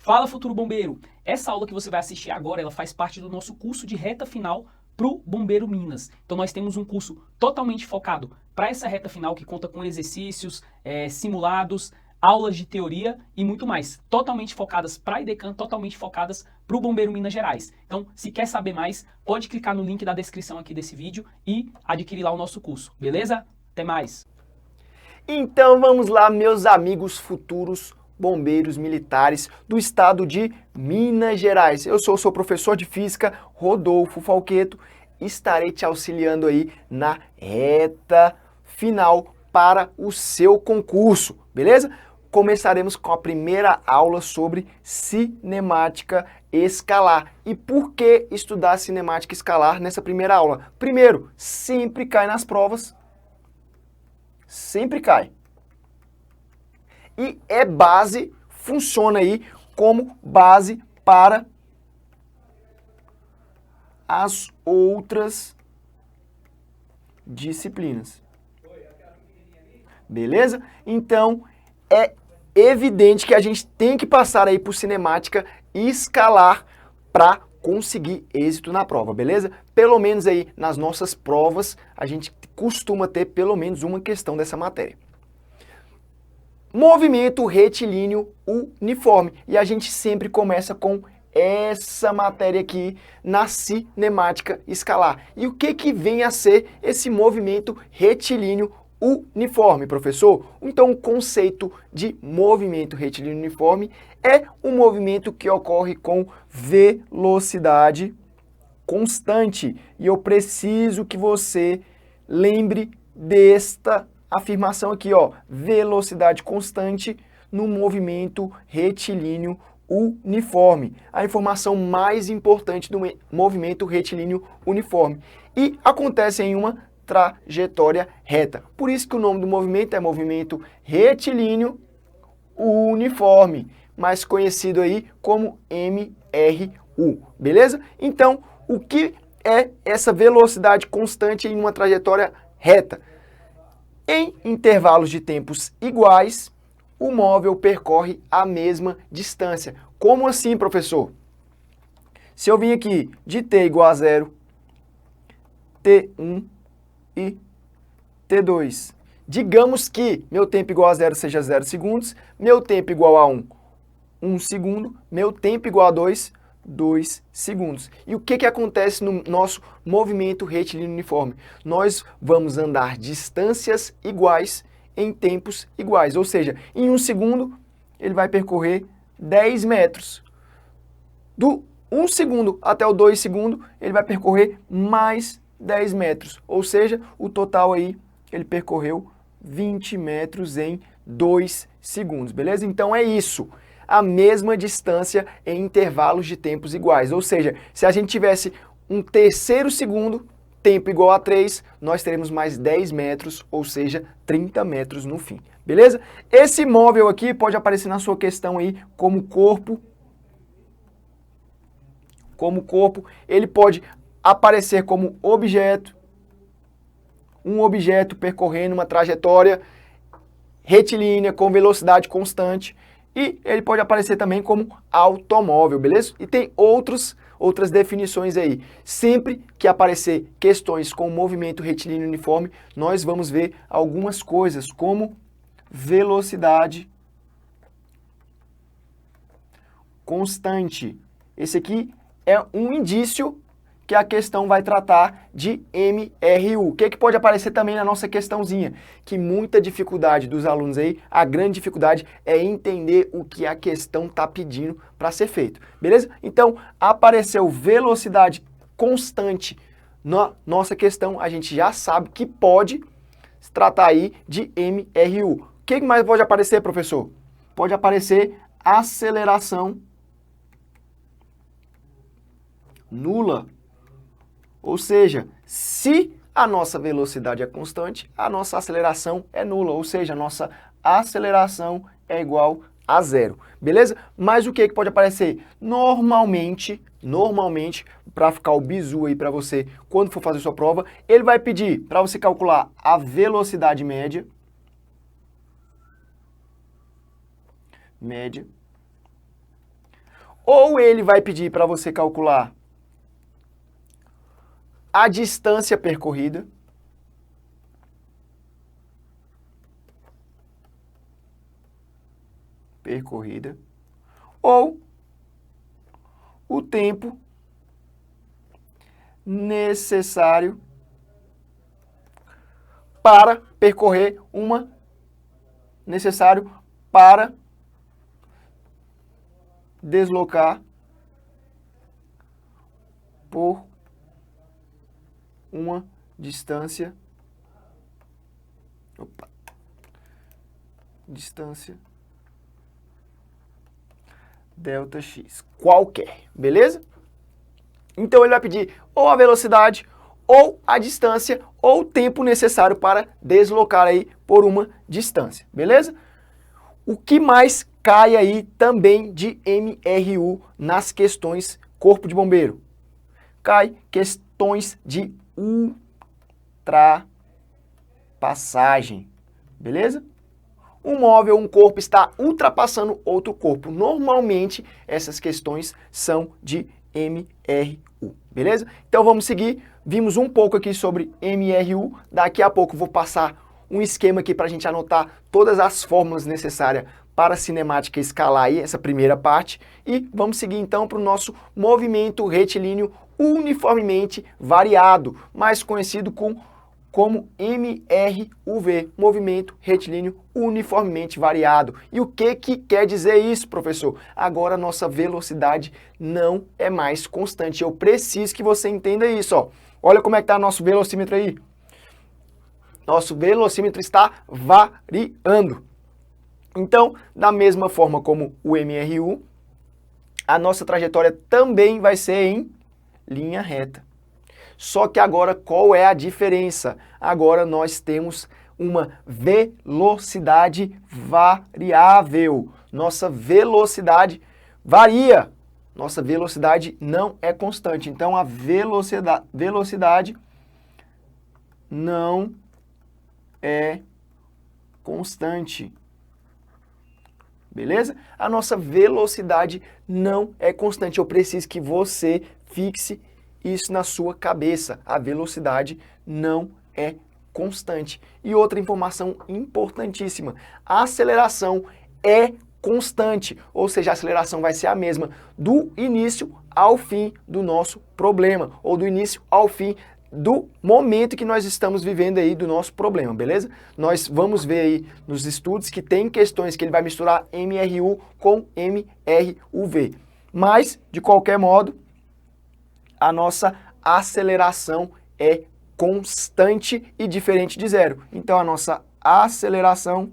Fala, futuro bombeiro! Essa aula que você vai assistir agora, ela faz parte do nosso curso de reta final para o Bombeiro Minas. Então nós temos um curso totalmente focado para essa reta final que conta com exercícios, simulados, aulas de teoria e muito mais. Totalmente focadas para a IDECAN, totalmente focadas para o Bombeiro Minas Gerais. Então, se quer saber mais, pode clicar no link da descrição aqui desse vídeo e adquirir lá o nosso curso, beleza? Até mais! Então vamos lá, meus amigos futuros bombeiros militares do estado de Minas Gerais. Eu sou o seu professor de física, Rodolfo Falqueto, e estarei te auxiliando aí na reta final para o seu concurso, beleza? Começaremos com a primeira aula sobre cinemática escalar. E por que estudar cinemática escalar nessa primeira aula? Primeiro, sempre cai nas provas. Sempre cai. E é base, funciona aí como base para as outras disciplinas. Beleza? Então, é evidente que a gente tem que passar aí por cinemática escalar para conseguir êxito na prova, beleza? Pelo menos aí nas nossas provas, a gente costuma ter pelo menos uma questão dessa matéria. Movimento retilíneo uniforme. E a gente sempre começa com essa matéria aqui na cinemática escalar. E o que vem a ser esse movimento retilíneo uniforme, professor? Então, o conceito de movimento retilíneo uniforme é um movimento que ocorre com velocidade constante. E eu preciso que você lembre desta afirmação aqui, ó, velocidade constante no movimento retilíneo uniforme. A informação mais importante do movimento retilíneo uniforme. E acontece em uma trajetória reta. Por isso que o nome do movimento é movimento retilíneo uniforme, mais conhecido aí como MRU, beleza? Então, o que é essa velocidade constante em uma trajetória reta? Em intervalos de tempos iguais, o móvel percorre a mesma distância. Como assim, professor? Se eu vim aqui de t igual a 0, t1 e t2. Digamos que meu tempo igual a 0 seja 0 segundos, meu tempo igual a 1 segundo, meu tempo igual a 2 segundos. E o que acontece no nosso movimento retilíneo uniforme? Nós vamos andar distâncias iguais em tempos iguais, ou seja, em 1 segundo ele vai percorrer 10 metros. Do 1 segundo até o 2 segundos ele vai percorrer mais 10 metros, ou seja, o total aí ele percorreu 20 metros em 2 segundos, beleza? Então é isso. A mesma distância em intervalos de tempos iguais. Ou seja, se a gente tivesse um terceiro segundo, tempo igual a 3, nós teremos mais 10 metros, ou seja, 30 metros no fim. Beleza? Esse móvel aqui pode aparecer na sua questão aí como corpo. Como corpo, ele pode aparecer como objeto. Um objeto percorrendo uma trajetória retilínea com velocidade constante. E ele pode aparecer também como automóvel, beleza? E tem outras definições aí. Sempre que aparecer questões com movimento retilíneo uniforme, nós vamos ver algumas coisas, como velocidade constante. Esse aqui é um indício que a questão vai tratar de MRU. O que pode aparecer também na nossa questãozinha? Que muita dificuldade dos alunos aí, a grande dificuldade é entender o que a questão está pedindo para ser feito. Beleza? Então, apareceu velocidade constante na nossa questão, a gente já sabe que pode se tratar aí de MRU. O que mais pode aparecer, professor? Pode aparecer aceleração nula. Ou seja, se a nossa velocidade é constante, a nossa aceleração é nula, ou seja, a nossa aceleração é igual a 0, beleza? Mas o que pode aparecer? Normalmente, para ficar o bizu aí para você, quando for fazer sua prova, ele vai pedir para você calcular a velocidade média, Ou ele vai pedir para você calcular a distância percorrida, ou o tempo necessário para percorrer para deslocar por uma distância delta x, qualquer, beleza? Então ele vai pedir ou a velocidade, ou a distância, ou o tempo necessário para deslocar aí por uma distância, beleza? O que mais cai aí também de MRU nas questões Corpo de Bombeiro? Cai questões de ultrapassagem, beleza? Um móvel, um corpo está ultrapassando outro corpo. Normalmente, essas questões são de MRU, beleza? Então vamos seguir. Vimos um pouco aqui sobre MRU. Daqui a pouco vou passar um esquema aqui para a gente anotar todas as fórmulas necessárias para a cinemática escalar aí, essa primeira parte. E vamos seguir então para o nosso movimento retilíneo uniformemente variado, mais conhecido como MRUV, movimento retilíneo uniformemente variado. E o que quer dizer isso, professor? Agora nossa velocidade não é mais constante. Eu preciso que você entenda isso, ó. Olha como é que está nosso velocímetro aí. Nosso velocímetro está variando. Então, da mesma forma como o MRU, a nossa trajetória também vai ser em linha reta. Só que agora, qual é a diferença? Agora nós temos uma velocidade variável. Nossa velocidade varia. Nossa velocidade não é constante. Então, a velocidade não é constante. Beleza? A nossa velocidade não é constante. Eu preciso que você fixe isso na sua cabeça. A velocidade não é constante. E outra informação importantíssima, a aceleração é constante, ou seja, a aceleração vai ser a mesma do início ao fim do nosso problema, ou do início ao fim do momento que nós estamos vivendo aí do nosso problema, beleza? Nós vamos ver aí nos estudos que tem questões que ele vai misturar MRU com MRUV. Mas, de qualquer modo, a nossa aceleração é constante e diferente de zero. Então, a nossa aceleração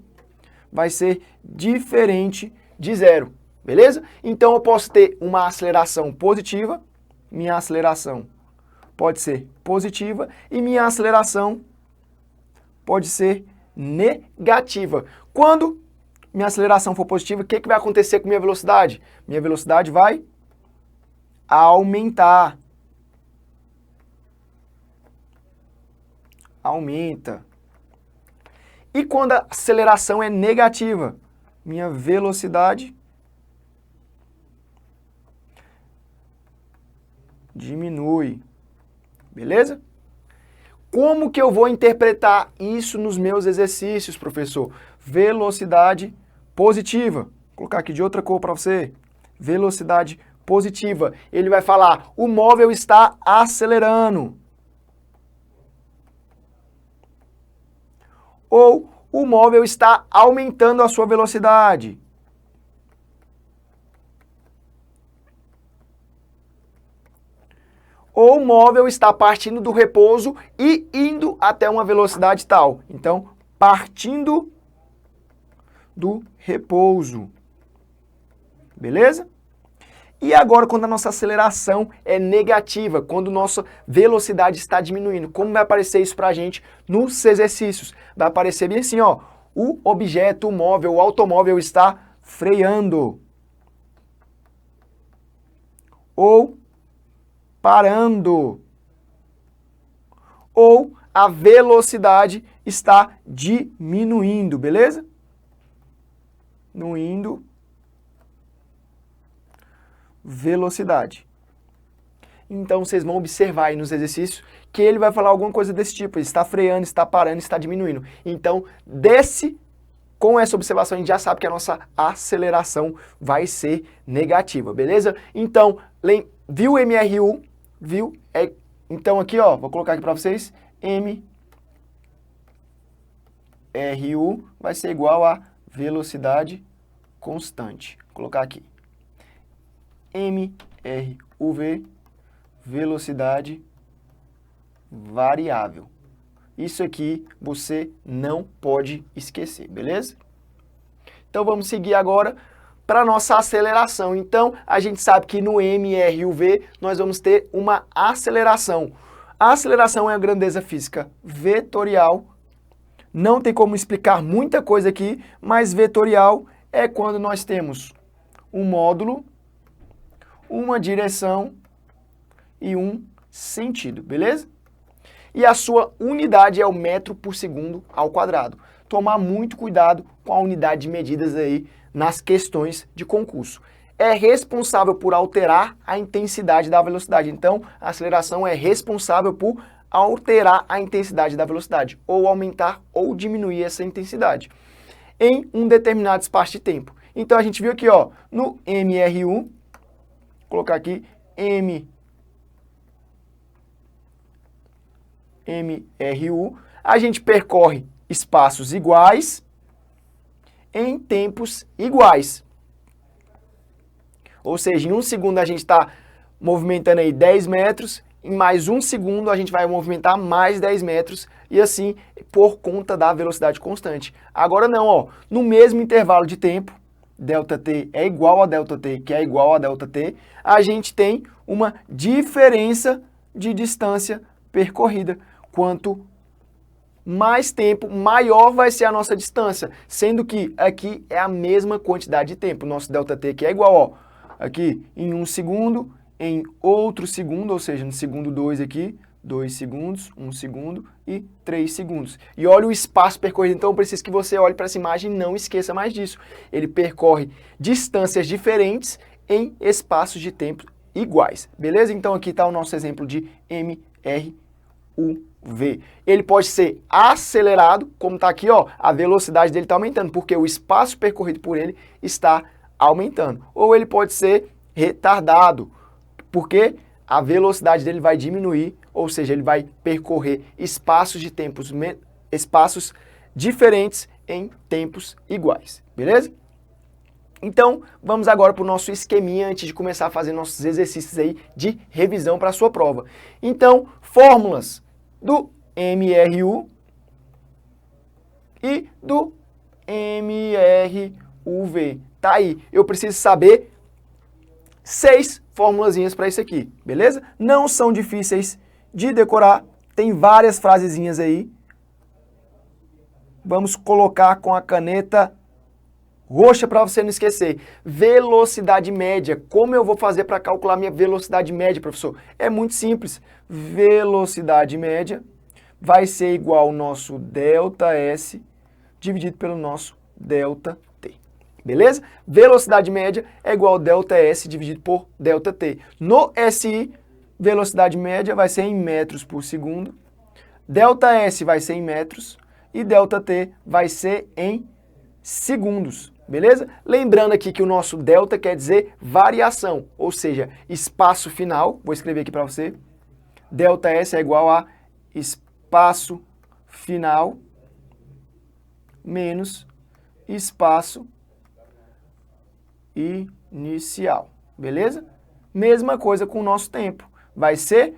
vai ser diferente de zero, beleza? Então, eu posso ter uma aceleração positiva, minha aceleração pode ser positiva, e minha aceleração pode ser negativa. Quando minha aceleração for positiva, o que vai acontecer com minha velocidade? Minha velocidade vai aumentar. Aumenta. E quando a aceleração é negativa, minha velocidade diminui. Beleza? Como que eu vou interpretar isso nos meus exercícios, professor? Velocidade positiva. Vou colocar aqui de outra cor para você. Velocidade positiva. Ele vai falar, o móvel está acelerando. Ou o móvel está aumentando a sua velocidade. Ou o móvel está partindo do repouso e indo até uma velocidade tal. Então, partindo do repouso. Beleza? E agora, quando a nossa aceleração é negativa, quando nossa velocidade está diminuindo, como vai aparecer isso para a gente nos exercícios? Vai aparecer bem assim, ó, o objeto, o móvel, o automóvel está freando. Ou parando. Ou a velocidade está diminuindo, beleza? Diminuindo velocidade. Então, vocês vão observar aí nos exercícios que ele vai falar alguma coisa desse tipo. Ele está freando, está parando, está diminuindo. Então, com essa observação, a gente já sabe que a nossa aceleração vai ser negativa, beleza? Então, viu o MRU? Viu? Então, aqui, ó, vou colocar aqui para vocês. MRU vai ser igual a velocidade constante. Vou colocar aqui. MRUV, velocidade variável. Isso aqui você não pode esquecer, beleza? Então vamos seguir agora para a nossa aceleração. Então a gente sabe que no MRUV nós vamos ter uma aceleração. A aceleração é a grandeza física vetorial. Não tem como explicar muita coisa aqui, mas vetorial é quando nós temos um módulo, uma direção e um sentido, beleza? E a sua unidade é o metro por segundo ao quadrado. Tomar muito cuidado com a unidade de medidas aí nas questões de concurso. É responsável por alterar a intensidade da velocidade. Então, a aceleração é responsável por alterar a intensidade da velocidade, ou aumentar ou diminuir essa intensidade em um determinado espaço de tempo. Então, a gente viu aqui, ó, no MRU, vou colocar aqui MRU, a gente percorre espaços iguais em tempos iguais. Ou seja, em 1 segundo a gente está movimentando aí 10 metros, em mais 1 segundo a gente vai movimentar mais 10 metros, e assim por conta da velocidade constante. Agora não, ó, no mesmo intervalo de tempo, ΔT é igual a ΔT, que é igual a ΔT, a gente tem uma diferença de distância percorrida. Quanto mais tempo, maior vai ser a nossa distância, sendo que aqui é a mesma quantidade de tempo. Nosso ΔT aqui é igual, ó, aqui em 1 segundo, em outro segundo, ou seja, no segundo 2 aqui, 2 segundos, 1 segundo e 3 segundos. E olha o espaço percorrido, então eu preciso que você olhe para essa imagem e não esqueça mais disso. Ele percorre distâncias diferentes em espaços de tempo iguais, beleza? Então aqui está o nosso exemplo de MRUV. Ele pode ser acelerado, como está aqui, ó, a velocidade dele está aumentando, porque o espaço percorrido por ele está aumentando. Ou ele pode ser retardado, porque a velocidade dele vai diminuir, ou seja, ele vai percorrer espaços de tempos, espaços diferentes em tempos iguais, beleza? Então, vamos agora para o nosso esqueminha antes de começar a fazer nossos exercícios aí de revisão para a sua prova. Então, fórmulas do MRU e do MRUV. Tá aí, eu preciso saber 6 formulazinhas para isso aqui, beleza? Não são difíceis de decorar, tem várias frasezinhas aí. Vamos colocar com a caneta roxa para você não esquecer. Velocidade média. Como eu vou fazer para calcular minha velocidade média, professor? É muito simples. Velocidade média vai ser igual ao nosso ΔS dividido pelo nosso ΔT. Beleza? Velocidade média é igual ao ΔS dividido por ΔT. No SI, velocidade média vai ser em metros por segundo. ΔS vai ser em metros e ΔT vai ser em segundos. Beleza? Lembrando aqui que o nosso delta quer dizer variação, ou seja, espaço final. Vou escrever aqui para você. ΔS é igual a espaço final menos espaço inicial. Beleza? Mesma coisa com o nosso tempo. Vai ser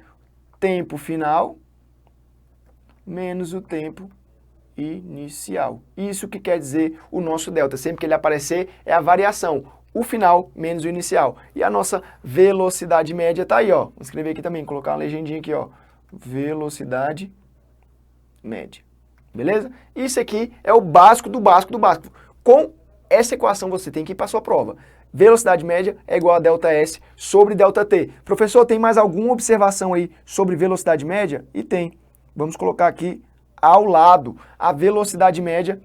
tempo final menos o tempo inicial. Isso que quer dizer o nosso delta. Sempre que ele aparecer, é a variação. O final menos o inicial. E a nossa velocidade média está aí, ó. Vou escrever aqui também, colocar uma legendinha aqui, ó. Velocidade média. Beleza? Isso aqui é o básico do básico do básico. Com essa equação você tem que ir para a sua prova. Velocidade média é igual a ΔS sobre ΔT. Professor, tem mais alguma observação aí sobre velocidade média? E tem. Vamos colocar aqui ao lado. A velocidade média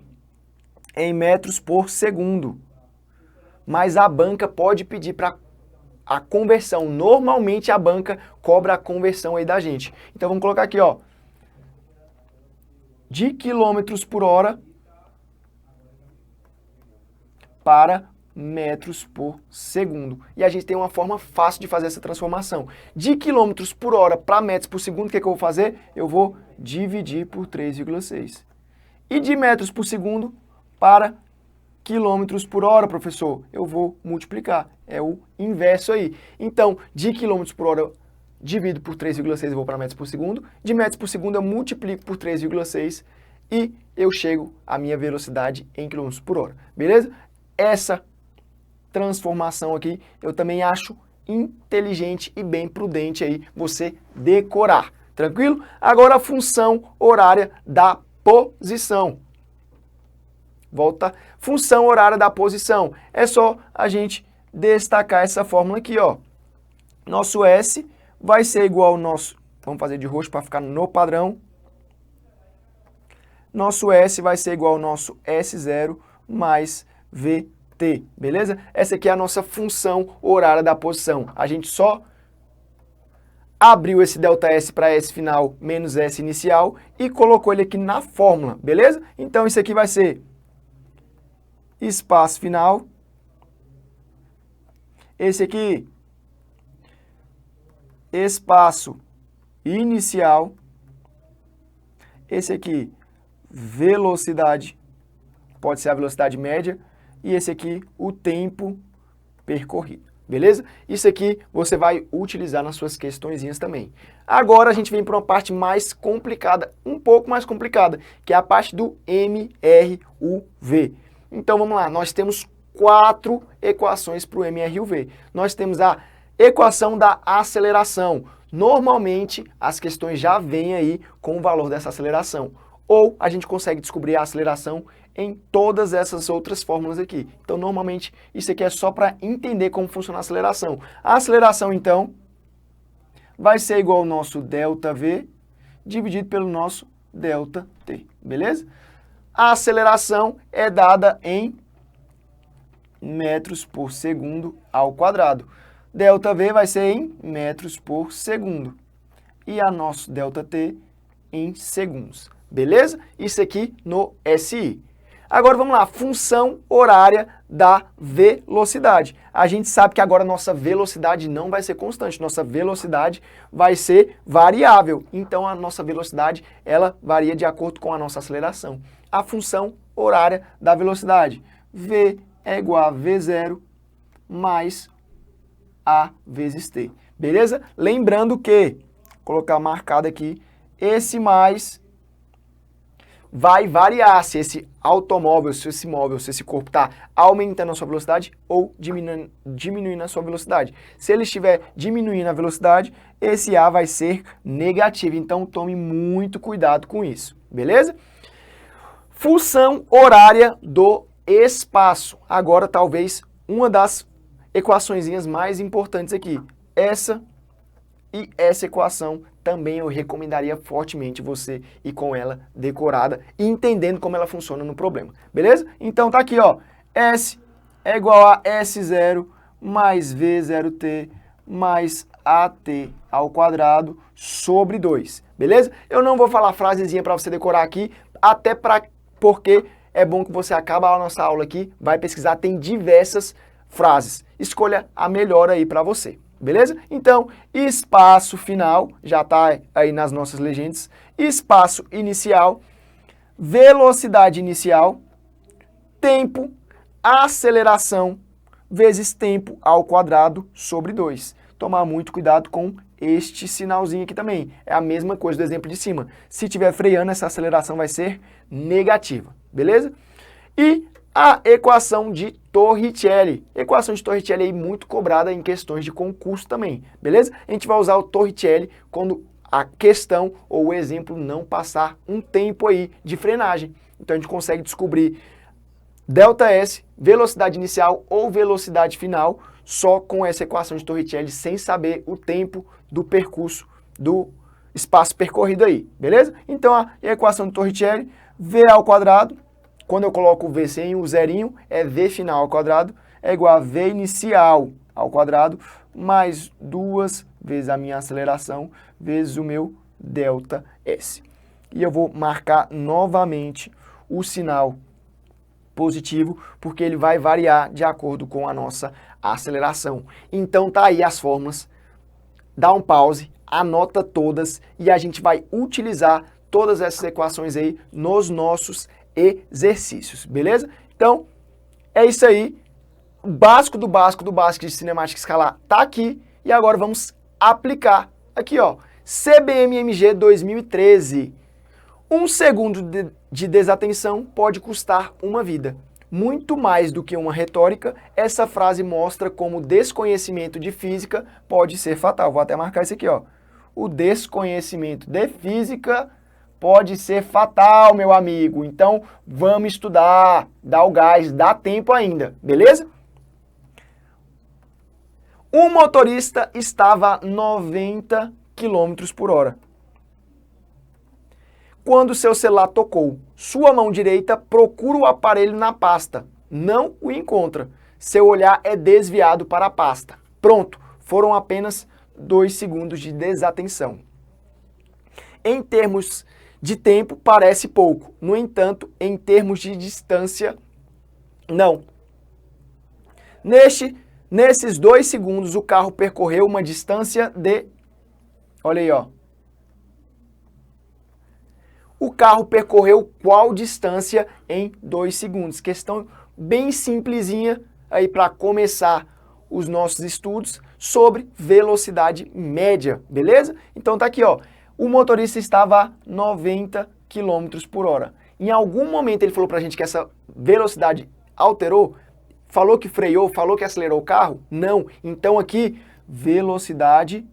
é em metros por segundo. Mas a banca pode pedir para a conversão. Normalmente a banca cobra a conversão aí da gente. Então vamos colocar aqui, ó, de quilômetros por hora para metros por segundo. E a gente tem uma forma fácil de fazer essa transformação. De quilômetros por hora para metros por segundo, o que eu vou fazer? Eu vou dividir por 3,6. E de metros por segundo para quilômetros por hora, professor, eu vou multiplicar. É o inverso aí. Então, de quilômetros por hora, divido por 3,6 e vou para metros por segundo. De metros por segundo, eu multiplico por 3,6 e eu chego à minha velocidade em quilômetros por hora. Beleza? Essa transformação aqui eu também acho inteligente e bem prudente aí você decorar. Tranquilo? Agora a função horária da posição. Volta. Função horária da posição. É só a gente destacar essa fórmula aqui, ó. Nosso S vai ser igual ao nosso... Vamos fazer de roxo para ficar no padrão. Nosso S vai ser igual ao nosso S0 mais VT, beleza? Essa aqui é a nossa função horária da posição. A gente só abriu esse ΔS para S final menos S inicial e colocou ele aqui na fórmula, beleza? Então isso aqui vai ser espaço final. Esse aqui, espaço inicial. Esse aqui, velocidade, pode ser a velocidade média. E esse aqui, o tempo percorrido, beleza? Isso aqui você vai utilizar nas suas questõezinhas também. Agora a gente vem para uma parte mais complicada, um pouco mais complicada, que é a parte do MRUV. Então vamos lá, nós temos 4 equações para o MRUV. Nós temos a equação da aceleração. Normalmente as questões já vêm aí com o valor dessa aceleração. Ou a gente consegue descobrir a aceleração em todas essas outras fórmulas aqui. Então normalmente isso aqui é só para entender como funciona a aceleração. A aceleração então vai ser igual ao nosso ΔV dividido pelo nosso ΔT, beleza? A aceleração é dada em metros por segundo ao quadrado. ΔV vai ser em metros por segundo. E a nosso ΔT em segundos. Beleza? Isso aqui no SI. Agora vamos lá, função horária da velocidade. A gente sabe que agora nossa velocidade não vai ser constante, nossa velocidade vai ser variável. Então a nossa velocidade, ela varia de acordo com a nossa aceleração. A função horária da velocidade. V é igual a V0 mais A vezes T. Beleza? Lembrando que, vou colocar marcado aqui, esse mais vai variar se esse automóvel, se esse móvel, se esse corpo está aumentando a sua velocidade ou diminuindo a sua velocidade. Se ele estiver diminuindo a velocidade, esse A vai ser negativo. Então tome muito cuidado com isso. Beleza? Função horária do espaço. Agora talvez uma das equaçõezinhas mais importantes aqui. Essa e essa equação também eu recomendaria fortemente você ir com ela decorada e entendendo como ela funciona no problema, beleza? Então tá aqui, ó, S é igual a S0 mais V0T mais AT ao quadrado sobre 2, beleza? Eu não vou falar frasezinha para você decorar aqui, até porque é bom que você acaba a nossa aula aqui, vai pesquisar, tem diversas frases. Escolha a melhor aí para você. Beleza? Então, espaço final, já está aí nas nossas legendas, espaço inicial, velocidade inicial, tempo, aceleração, vezes tempo ao quadrado sobre 2. Tomar muito cuidado com este sinalzinho aqui também. É a mesma coisa do exemplo de cima. Se estiver freando, essa aceleração vai ser negativa. Beleza? E a equação de Torricelli. Equação de Torricelli aí muito cobrada em questões de concurso também, beleza? A gente vai usar o Torricelli quando a questão ou o exemplo não passar um tempo aí de frenagem. Então a gente consegue descobrir ΔS, velocidade inicial ou velocidade final, só com essa equação de Torricelli, sem saber o tempo do percurso, do espaço percorrido aí, beleza? Então a equação de Torricelli, V ao quadrado, quando eu coloco o V sem o zerinho, é V final ao quadrado, é igual a V inicial ao quadrado, mais 2 vezes a minha aceleração, vezes o meu ΔS. E eu vou marcar novamente o sinal positivo, porque ele vai variar de acordo com a nossa aceleração. Então tá aí as fórmulas, dá um pause, anota todas e a gente vai utilizar todas essas equações aí nos nossos exercícios, beleza? Então, é isso aí, o básico do básico do básico de cinemática escalar tá aqui e agora vamos aplicar aqui, ó, CBMMG 2013. 1 segundo de desatenção pode custar uma vida. Muito mais do que uma retórica, essa frase mostra como o desconhecimento de física pode ser fatal. Vou até marcar isso aqui, ó. O desconhecimento de física pode ser fatal, meu amigo. Então, vamos estudar, dá o gás, dá tempo ainda, beleza? O motorista estava a 90 km por hora. Quando seu celular tocou, sua mão direita procura o aparelho na pasta, não o encontra. Seu olhar é desviado para a pasta. Pronto, foram apenas 2 segundos de desatenção. Em termos de tempo, parece pouco. No entanto, em termos de distância, não. Nesses 2 segundos, o carro percorreu uma distância de... Olha aí, ó. O carro percorreu qual distância em 2 segundos? Questão bem simplesinha aí para começar os nossos estudos sobre velocidade média, beleza? Então tá aqui, ó. O motorista estava a 90 km por hora. Em algum momento ele falou pra gente que essa velocidade alterou? Falou que freou? Falou que acelerou o carro? Não. Então aqui, velocidade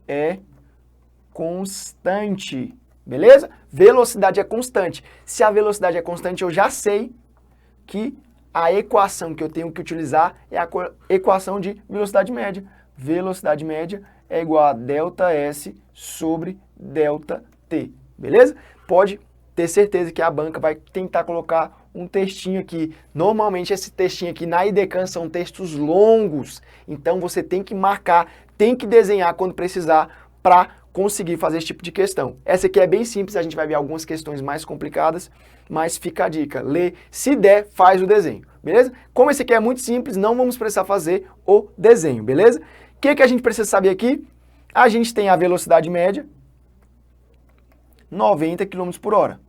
é constante. Beleza? Velocidade é constante. Se a velocidade é constante, eu já sei que a equação que eu tenho que utilizar é a equação de velocidade média. Velocidade média é igual a ΔS sobre ΔT. Beleza? Pode ter certeza que a banca vai tentar colocar um textinho aqui. Normalmente esse textinho aqui na IDECAN são textos longos. Então você tem que marcar, tem que desenhar quando precisar para conseguir fazer esse tipo de questão. Essa aqui é bem simples, a gente vai ver algumas questões mais complicadas, mas fica a dica, lê, se der, faz o desenho, beleza? Como esse aqui é muito simples, não vamos precisar fazer o desenho, beleza? O que a gente precisa saber aqui? A gente tem a velocidade média, 90 km por hora.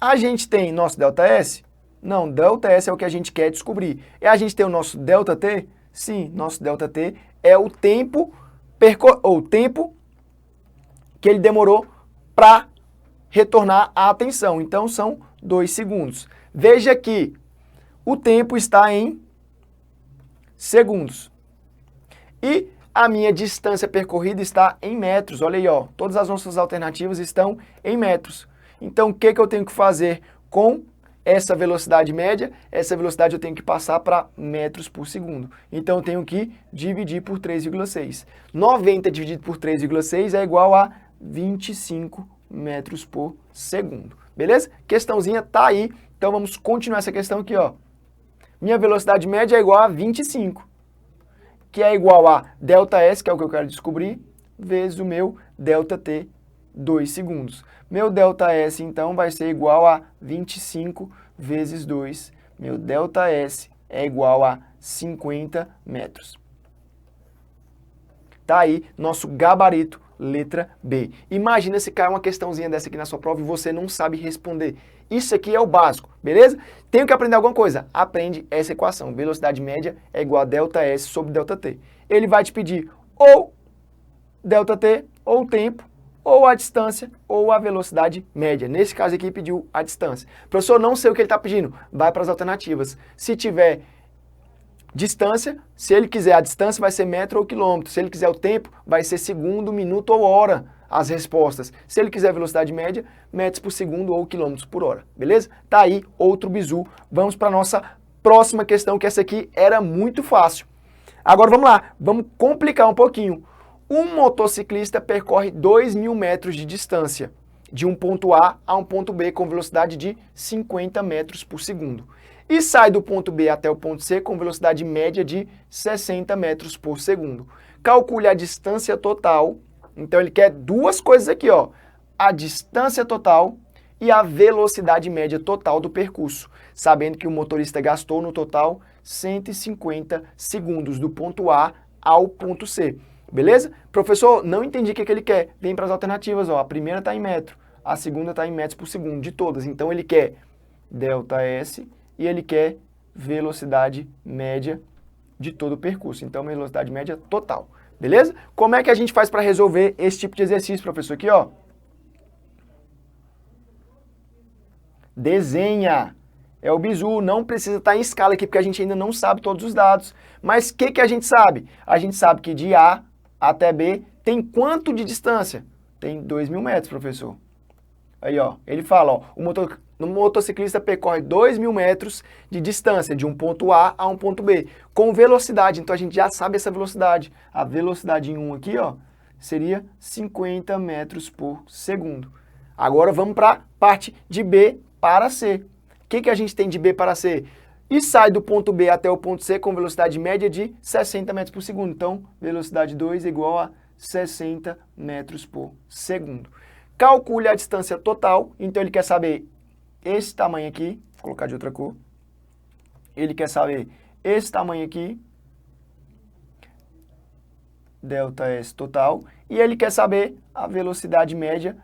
A gente tem nosso ΔS? Não, ΔS é o que a gente quer descobrir. E a gente tem o nosso ΔT? Sim, nosso ΔT é o tempo que ele demorou para retornar a atenção. Então, são 2 segundos. Veja que o tempo está em segundos. E a minha distância percorrida está em metros. Olha aí, ó, todas as nossas alternativas estão em metros. Então, o que eu tenho que fazer com essa velocidade média? Essa velocidade eu tenho que passar para metros por segundo. Então, eu tenho que dividir por 3,6. 90 dividido por 3,6 é igual a 25 metros por segundo. Beleza? Questãozinha tá aí. Então, vamos continuar essa questão aqui, ó. Minha velocidade média é igual a 25, que é igual a ΔS, que é o que eu quero descobrir, vezes o meu ΔT, 2 segundos. Meu ΔS, então, vai ser igual a 25 vezes 2. Meu ΔS é igual a 50 metros. Tá aí nosso gabarito, letra B. Imagina se cai uma questãozinha dessa aqui na sua prova e você não sabe responder. Isso aqui é o básico, beleza? Tenho que aprender alguma coisa? Aprende essa equação. Velocidade média é igual a ΔS sobre ΔT. Ele vai te pedir ou ΔT, ou o tempo, ou a distância, ou a velocidade média. Nesse caso aqui, pediu a distância. Professor, não sei o que ele está pedindo. Vai para as alternativas. Se tiver distância, se ele quiser a distância, vai ser metro ou quilômetro. Se ele quiser o tempo, vai ser segundo, minuto ou hora as respostas. Se ele quiser velocidade média, metros por segundo ou quilômetros por hora. Beleza? Tá aí outro bizu. Vamos para a nossa próxima questão, que essa aqui era muito fácil. Agora vamos lá, vamos complicar um pouquinho. Um motociclista percorre 2.000 metros de distância, de um ponto A a um ponto B, com velocidade de 50 metros por segundo. e sai do ponto B até o ponto C com velocidade média de 60 metros por segundo. Calcule a distância total. Então ele quer duas coisas aqui, ó, a distância total e a velocidade média total do percurso, sabendo que o motorista gastou no total 150 segundos do ponto A ao ponto C. Beleza? Professor, não entendi o que ele quer. Vem para as alternativas, ó. A primeira está em metro, a segunda está em metros por segundo, de todas. Então ele quer ΔS e ele quer velocidade média de todo o percurso. Então, velocidade média total. Beleza? Como é que a gente faz para resolver esse tipo de exercício, professor? Aqui, ó. Desenha. É o bizu, não precisa estar em escala aqui, porque a gente ainda não sabe todos os dados. Mas o que a gente sabe? A gente sabe que de A até B tem quanto de distância? Tem 2.000 metros, professor. Aí, ó, ele fala, ó, o motociclista percorre 2.000 metros de distância de um ponto A a um ponto B, com velocidade. Então, a gente já sabe essa velocidade. A velocidade em 1 aqui, ó, seria 50 metros por segundo. Agora, vamos para a parte de B para C. O que a gente tem de B para C? E sai do ponto B até o ponto C com velocidade média de 60 metros por segundo. Então, velocidade 2 é igual a 60 metros por segundo. Calcule a distância total. Então, ele quer saber esse tamanho aqui. Vou colocar de outra cor. Ele quer saber esse tamanho aqui. ΔS total. E ele quer saber a velocidade média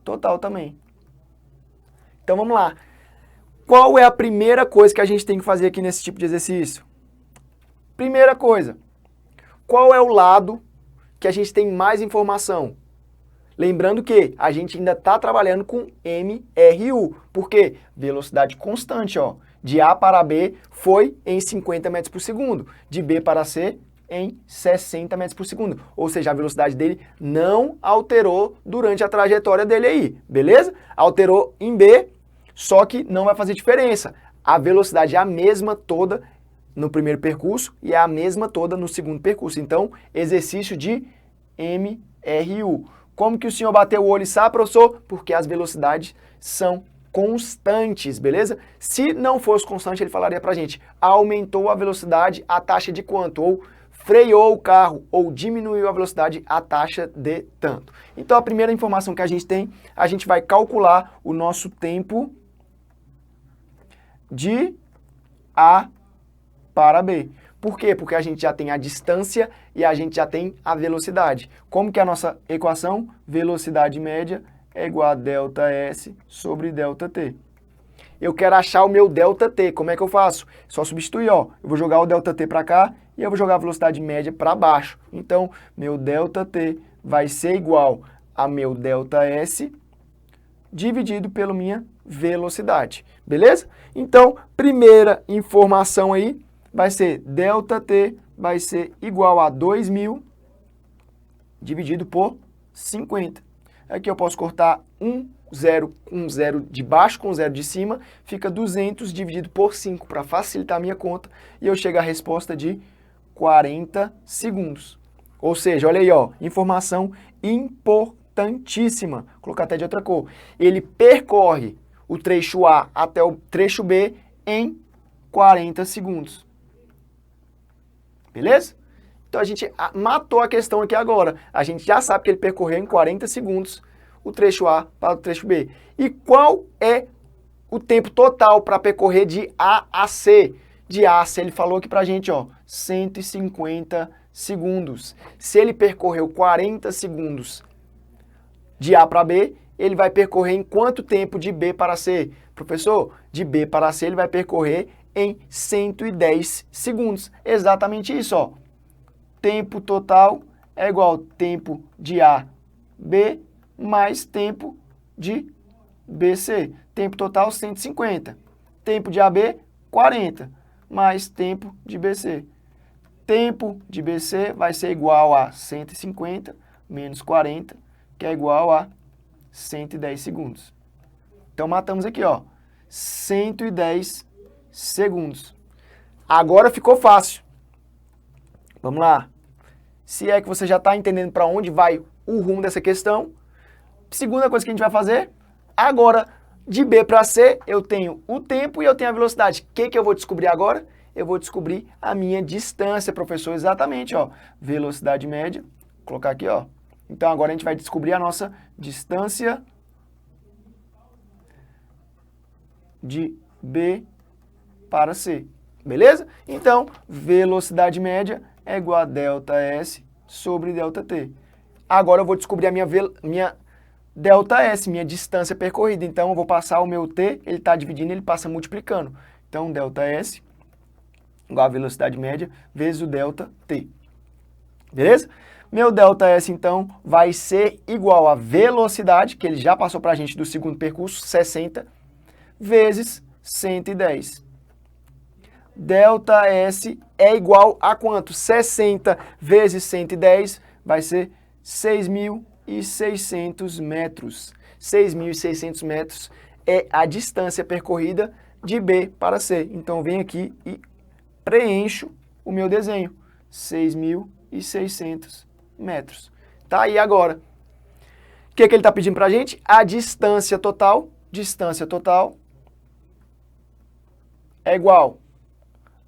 total também. Então, vamos lá. Qual é a primeira coisa que a gente tem que fazer aqui nesse tipo de exercício? Primeira coisa, qual é o lado que a gente tem mais informação? Lembrando que a gente ainda está trabalhando com MRU, porque velocidade constante, ó, de A para B foi em 50 metros por segundo, de B para C em 60 metros por segundo, ou seja, a velocidade dele não alterou durante a trajetória dele aí, beleza? Alterou em B, só que não vai fazer diferença. A velocidade é a mesma toda no primeiro percurso e é a mesma toda no segundo percurso. Então, exercício de MRU. Como que o senhor bateu o olho e sabe, professor? Porque as velocidades são constantes, beleza? Se não fosse constante, ele falaria pra gente, aumentou a velocidade, a taxa de quanto? Ou freou o carro, ou diminuiu a velocidade, a taxa de tanto. Então, a primeira informação que a gente tem, a gente vai calcular o nosso tempo de A para B. Por quê? Porque a gente já tem a distância e a gente já tem a velocidade. Como que é a nossa equação? Velocidade média é igual a ΔS sobre ΔT. Eu quero achar o meu ΔT. Como é que eu faço? Só substituir, ó. Eu vou jogar o ΔT para cá e eu vou jogar a velocidade média para baixo. Então, meu ΔT vai ser igual a meu ΔS dividido pela minha velocidade. Beleza? Então, primeira informação aí vai ser ΔT vai ser igual a 2.000 dividido por 50. Aqui eu posso cortar um zero de baixo com zero de cima, fica 200 dividido por 5 para facilitar a minha conta e eu chego à resposta de 40 segundos. Ou seja, olha aí, ó, informação importantíssima. Vou colocar até de outra cor. Ele percorre o trecho A até o trecho B em 40 segundos. Beleza? Então a gente matou a questão aqui agora. A gente já sabe que ele percorreu em 40 segundos o trecho A para o trecho B. E qual é o tempo total para percorrer de A a C? De A a C, ele falou aqui pra gente, ó, 150 segundos. Se ele percorreu 40 segundos de A para B, ele vai percorrer em quanto tempo de B para C? Professor, de B para C ele vai percorrer em 110 segundos. Exatamente isso, ó. Tempo total é igual ao tempo de A, B, mais tempo de BC. Tempo total, 150. Tempo de AB, 40, mais tempo de BC. Tempo de BC vai ser igual a 150 menos 40, que é igual a 110 segundos. Então, matamos aqui, ó, 110 segundos. Agora ficou fácil. Vamos lá. Se é que você já está entendendo para onde vai o rumo dessa questão, segunda coisa que a gente vai fazer, agora, De B para C, eu tenho o tempo e eu tenho a velocidade. O que eu vou descobrir agora? Eu vou descobrir a minha distância, professor, exatamente, ó. Velocidade média, vou colocar aqui, ó. Então, agora a gente vai descobrir a nossa distância de B para C, beleza? Então, velocidade média é igual a ΔS sobre ΔT. Agora eu vou descobrir a minha ΔS, minha distância percorrida. Então, eu vou passar o meu T, ele está dividindo, ele passa multiplicando. Então, ΔS igual a velocidade média vezes o ΔT. Beleza? Meu ΔS, então, vai ser igual a velocidade, que ele já passou para a gente do segundo percurso, 60, vezes 110. ΔS é igual a quanto? 60 vezes 110 vai ser 6.600 metros. 6.600 metros é a distância percorrida de B para C. Então, eu venho aqui e preencho o meu desenho. 6.600 metros. Tá aí agora. O que ele está pedindo para a gente? A distância total. Distância total é igual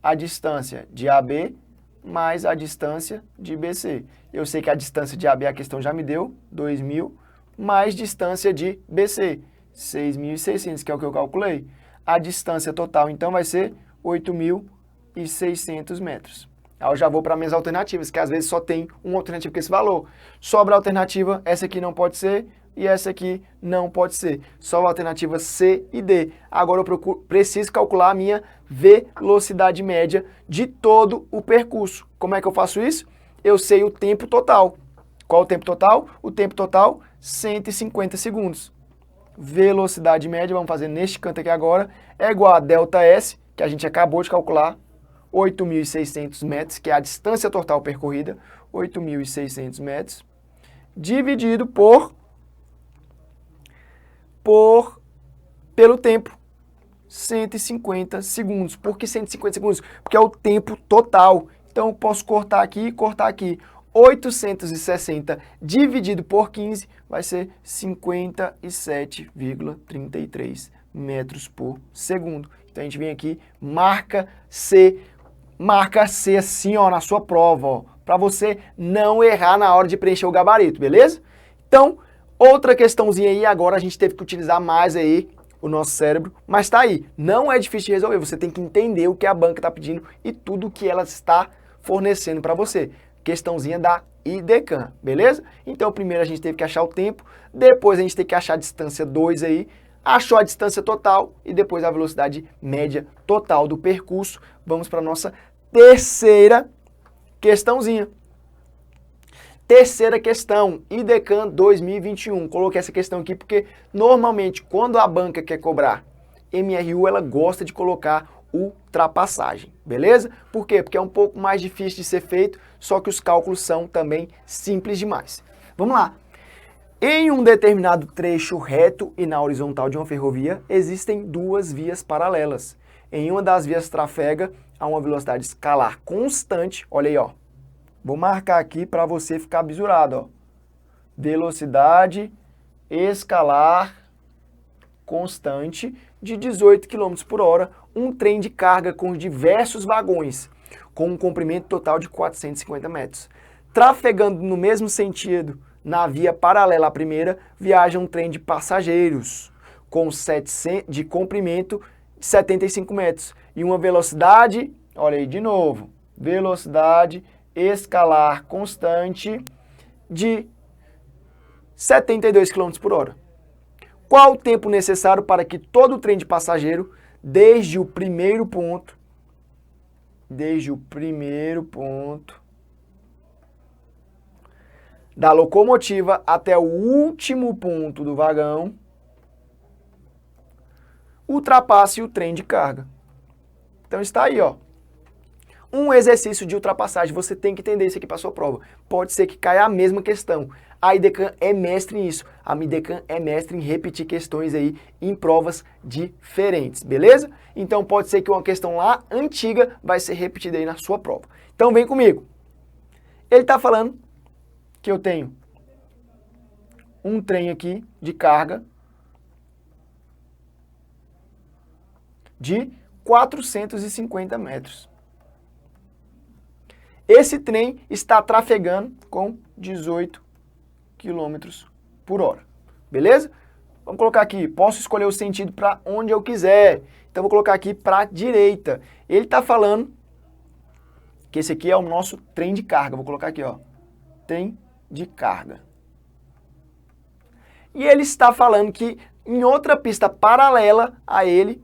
a distância de AB mais a distância de BC. Eu sei que a distância de AB, a questão já me deu, 2.000, mais distância de BC, 6.600, que é o que eu calculei. A distância total, então, vai ser 8.600 metros. Aí eu já vou para minhas alternativas, que às vezes só tem uma alternativa com esse valor. Sobra a alternativa, essa aqui não pode ser, e essa aqui não pode ser. Só a alternativa C e D. Agora eu preciso calcular a minha velocidade média de todo o percurso. Como é que eu faço isso? Eu sei o tempo total. Qual o tempo total? O tempo total, 150 segundos. Velocidade média, vamos fazer neste canto aqui agora, é igual a ΔS, que a gente acabou de calcular, 8.600 metros, que é a distância total percorrida, 8.600 metros, dividido pelo tempo, 150 segundos. Por que 150 segundos? Porque é o tempo total. Então, eu posso cortar aqui e cortar aqui. 860 dividido por 15 vai ser 57,33 metros por segundo. Então, a gente vem aqui, marca C assim, ó, na sua prova, ó, para você não errar na hora de preencher o gabarito, beleza? Então, outra questãozinha aí, agora a gente teve que utilizar mais aí o nosso cérebro, mas tá aí, não é difícil de resolver, você tem que entender o que a banca está pedindo e tudo o que ela está fornecendo para você. Questãozinha da IDECAM, beleza? Então, primeiro a gente teve que achar o tempo, depois a gente tem que achar a distância 2 aí, achou a distância total e depois a velocidade média total do percurso. Vamos para a nossa terceira questãozinha. Terceira questão, IDECAM 2021. Coloquei essa questão aqui porque normalmente quando a banca quer cobrar MRU, ela gosta de colocar ultrapassagem, beleza? Por quê? Porque é um pouco mais difícil de ser feito, só que os cálculos são também simples demais. Vamos lá. Em um determinado trecho reto e na horizontal de uma ferrovia, existem duas vias paralelas. Em uma das vias trafega a uma velocidade escalar constante, olha aí, ó. Vou marcar aqui para você ficar bisurado, ó. Velocidade escalar constante de 18 km por hora, um trem de carga com diversos vagões, com um comprimento total de 450 metros. Trafegando no mesmo sentido, na via paralela à primeira, viaja um trem de passageiros, de comprimento de 75 metros e uma velocidade, olha aí de novo, velocidade escalar constante de 72 km por hora. Qual o tempo necessário para que todo o trem de passageiro, desde o primeiro ponto da locomotiva até o último ponto do vagão, ultrapasse o trem de carga? Então está aí, ó. Um exercício de ultrapassagem, você tem que entender isso aqui para a sua prova. Pode ser que caia a mesma questão. A IDECAM é mestre nisso. A IDECAM é mestre em repetir questões aí em provas diferentes, beleza? Então pode ser que uma questão lá antiga vai ser repetida aí na sua prova. Então vem comigo. Ele está falando que eu tenho um trem aqui de carga de 450 metros. Esse trem está trafegando com 18 km por hora. Beleza? Vamos colocar aqui, posso escolher o sentido para onde eu quiser. Então, vou colocar aqui para a direita. Ele está falando que esse aqui é o nosso trem de carga. Vou colocar aqui, ó, trem de carga. E ele está falando que em outra pista paralela a ele,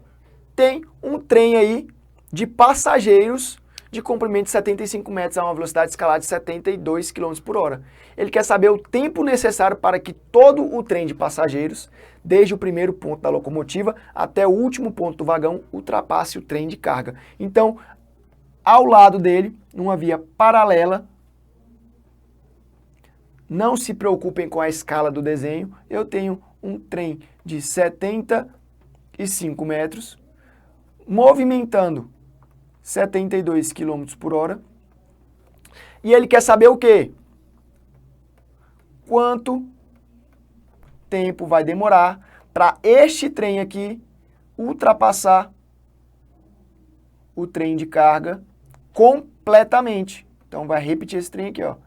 tem um trem aí de passageiros de comprimento de 75 metros a uma velocidade escalada de 72 km por hora. Ele quer saber o tempo necessário para que todo o trem de passageiros, desde o primeiro ponto da locomotiva até o último ponto do vagão, ultrapasse o trem de carga. Então, ao lado dele, numa via paralela, não se preocupem com a escala do desenho, eu tenho um trem de 75 metros, movimentando 72 km por hora. E ele quer saber o quê? Quanto tempo vai demorar para este trem aqui ultrapassar o trem de carga completamente. Então, vai repetir esse trem aqui, ó.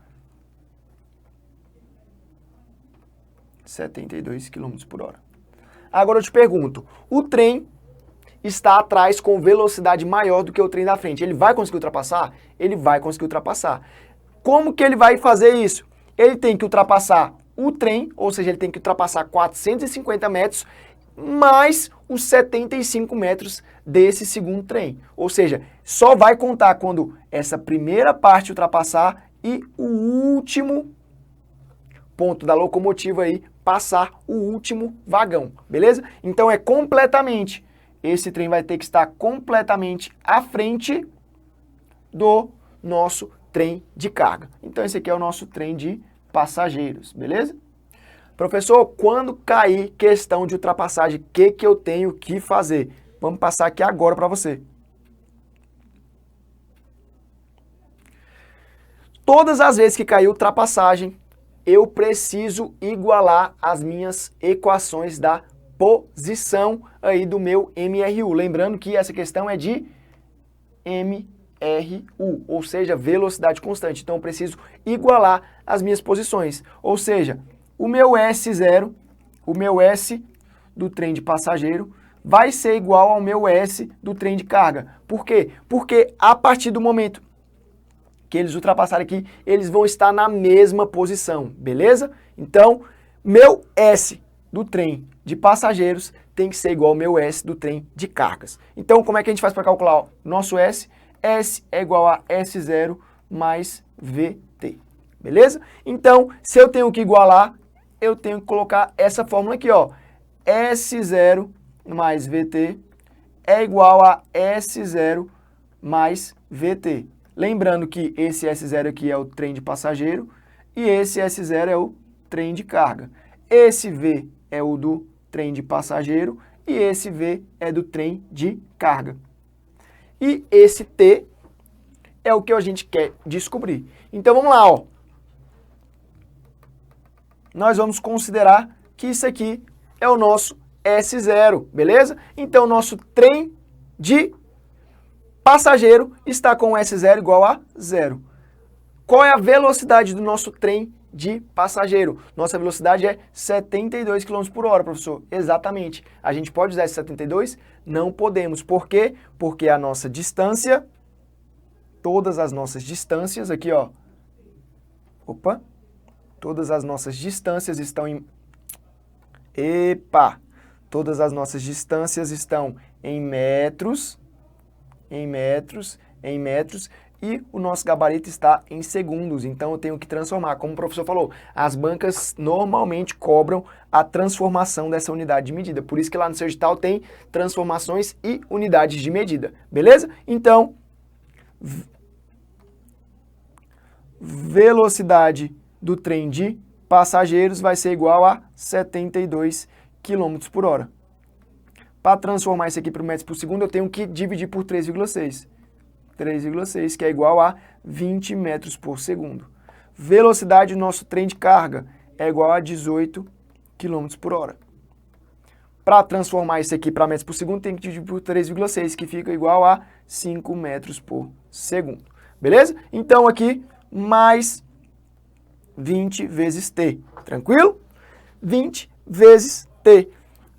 72 km por hora. Agora eu te pergunto, o trem está atrás com velocidade maior do que o trem da frente. Ele vai conseguir ultrapassar? Ele vai conseguir ultrapassar. Como que ele vai fazer isso? Ele tem que ultrapassar o trem, ou seja, ele tem que ultrapassar 450 metros, mais os 75 metros desse segundo trem. Ou seja, só vai contar quando essa primeira parte ultrapassar e o último ponto da locomotiva aí passar o último vagão, beleza? Então é completamente, esse trem vai ter que estar completamente à frente do nosso trem de carga. Então esse aqui é o nosso trem de passageiros, beleza? Professor, quando cair questão de ultrapassagem, o que eu tenho que fazer? Vamos passar aqui agora para você. Todas as vezes que cair ultrapassagem, eu preciso igualar as minhas equações da posição aí do meu MRU. Lembrando que essa questão é de MRU, ou seja, velocidade constante. Então eu preciso igualar as minhas posições. Ou seja, o meu S0, o meu S do trem de passageiro, vai ser igual ao meu S do trem de carga. Por quê? Porque a partir do momento que eles ultrapassarem aqui, eles vão estar na mesma posição, beleza? Então, meu S do trem de passageiros tem que ser igual ao meu S do trem de cargas. Então, como é que a gente faz para calcular nosso S? S é igual a S0 mais VT, beleza? Então, se eu tenho que igualar, eu tenho que colocar essa fórmula aqui, ó. S0 mais VT é igual a S0 mais VT. Lembrando que esse S0 aqui é o trem de passageiro e esse S0 é o trem de carga. Esse V é o do trem de passageiro e esse V é do trem de carga. E esse T é o que a gente quer descobrir. Então vamos lá, ó. Nós vamos considerar que isso aqui é o nosso S0, beleza? Então nosso trem de passageiro está com S0 igual a 0. Qual é a velocidade do nosso trem de passageiro? Nossa velocidade é 72 km por hora, professor. Exatamente. A gente pode usar esse 72? Não podemos. Por quê? Porque a nossa distância, todas as nossas distâncias aqui, ó. Opa. Todas as nossas distâncias estão em... Epa! Todas as nossas distâncias estão em metros, e o nosso gabarito está em segundos, então eu tenho que transformar. Como o professor falou, as bancas normalmente cobram a transformação dessa unidade de medida, por isso que lá no seu edital tem transformações e unidades de medida, beleza? Então, velocidade do trem de passageiros vai ser igual a 72 km por hora. Para transformar isso aqui para metros por segundo, eu tenho que dividir por 3,6. 3,6, que é igual a 20 metros por segundo. Velocidade do nosso trem de carga é igual a 18 km por hora. Para transformar isso aqui para metros por segundo, tem que dividir por 3,6, que fica igual a 5 metros por segundo. Beleza? Então aqui, mais 20 vezes T. Tranquilo? 20 vezes T.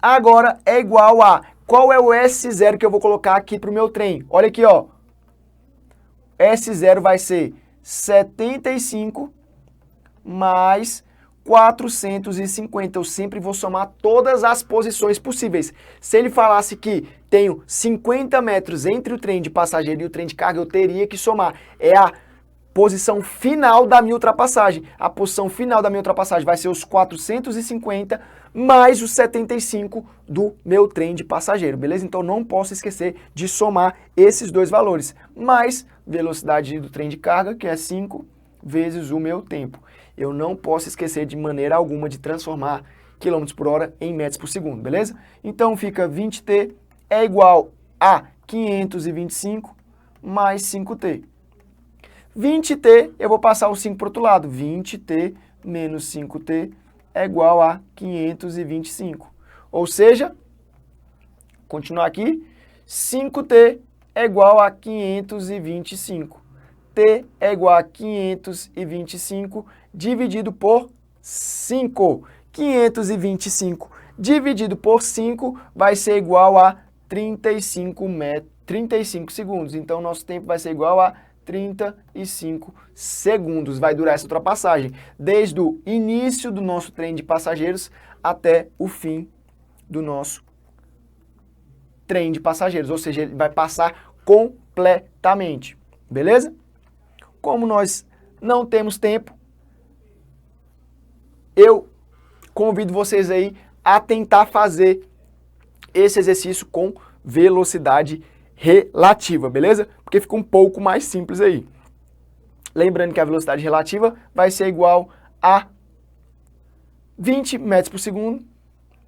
Agora é igual a... Qual é o S0 que eu vou colocar aqui para o meu trem? Olha aqui, ó. S0 vai ser 75 mais 450. Eu sempre vou somar todas as posições possíveis. Se ele falasse que tenho 50 metros entre o trem de passageiro e o trem de carga, eu teria que somar. É a posição final da minha ultrapassagem. A posição final da minha ultrapassagem vai ser os 450 mais os 75 do meu trem de passageiro, beleza? Então não posso esquecer de somar esses dois valores, mais velocidade do trem de carga, que é 5 vezes o meu tempo. Eu não posso esquecer de maneira alguma de transformar km por hora em metros por segundo, beleza? Então fica 20T é igual a 525 mais 5T. 20T, eu vou passar o 5 para o outro lado. 20T menos 5T é igual a 525. Ou seja, continuar aqui, 5T é igual a 525. T é igual a 525 dividido por 5. 525 dividido por 5 vai ser igual a 35 segundos. Então, nosso tempo vai ser igual a 35 segundos. Vai durar essa ultrapassagem, desde o início do nosso trem de passageiros até o fim do nosso trem de passageiros. Ou seja, ele vai passar completamente. Beleza? Como nós não temos tempo, eu convido vocês aí a tentar fazer esse exercício com velocidade relativa, beleza? Porque fica um pouco mais simples aí. Lembrando que a velocidade relativa vai ser igual a 20 metros por segundo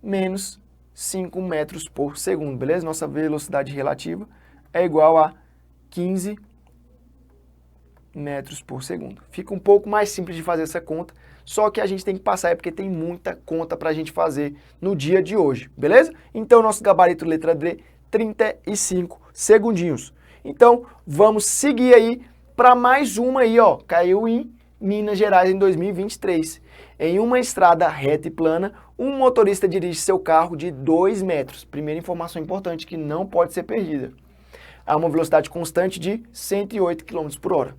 menos 5 metros por segundo, beleza? Nossa velocidade relativa é igual a 15 metros por segundo. Fica um pouco mais simples de fazer essa conta, só que a gente tem que passar é porque tem muita conta para a gente fazer no dia de hoje, beleza? Então, nosso gabarito letra D, 35 segundinhos. Então, vamos seguir aí para mais uma aí, ó, caiu em Minas Gerais em 2023. Em uma estrada reta e plana, um motorista dirige seu carro de 2 metros. Primeira informação importante que não pode ser perdida. A uma velocidade constante de 108 km por hora.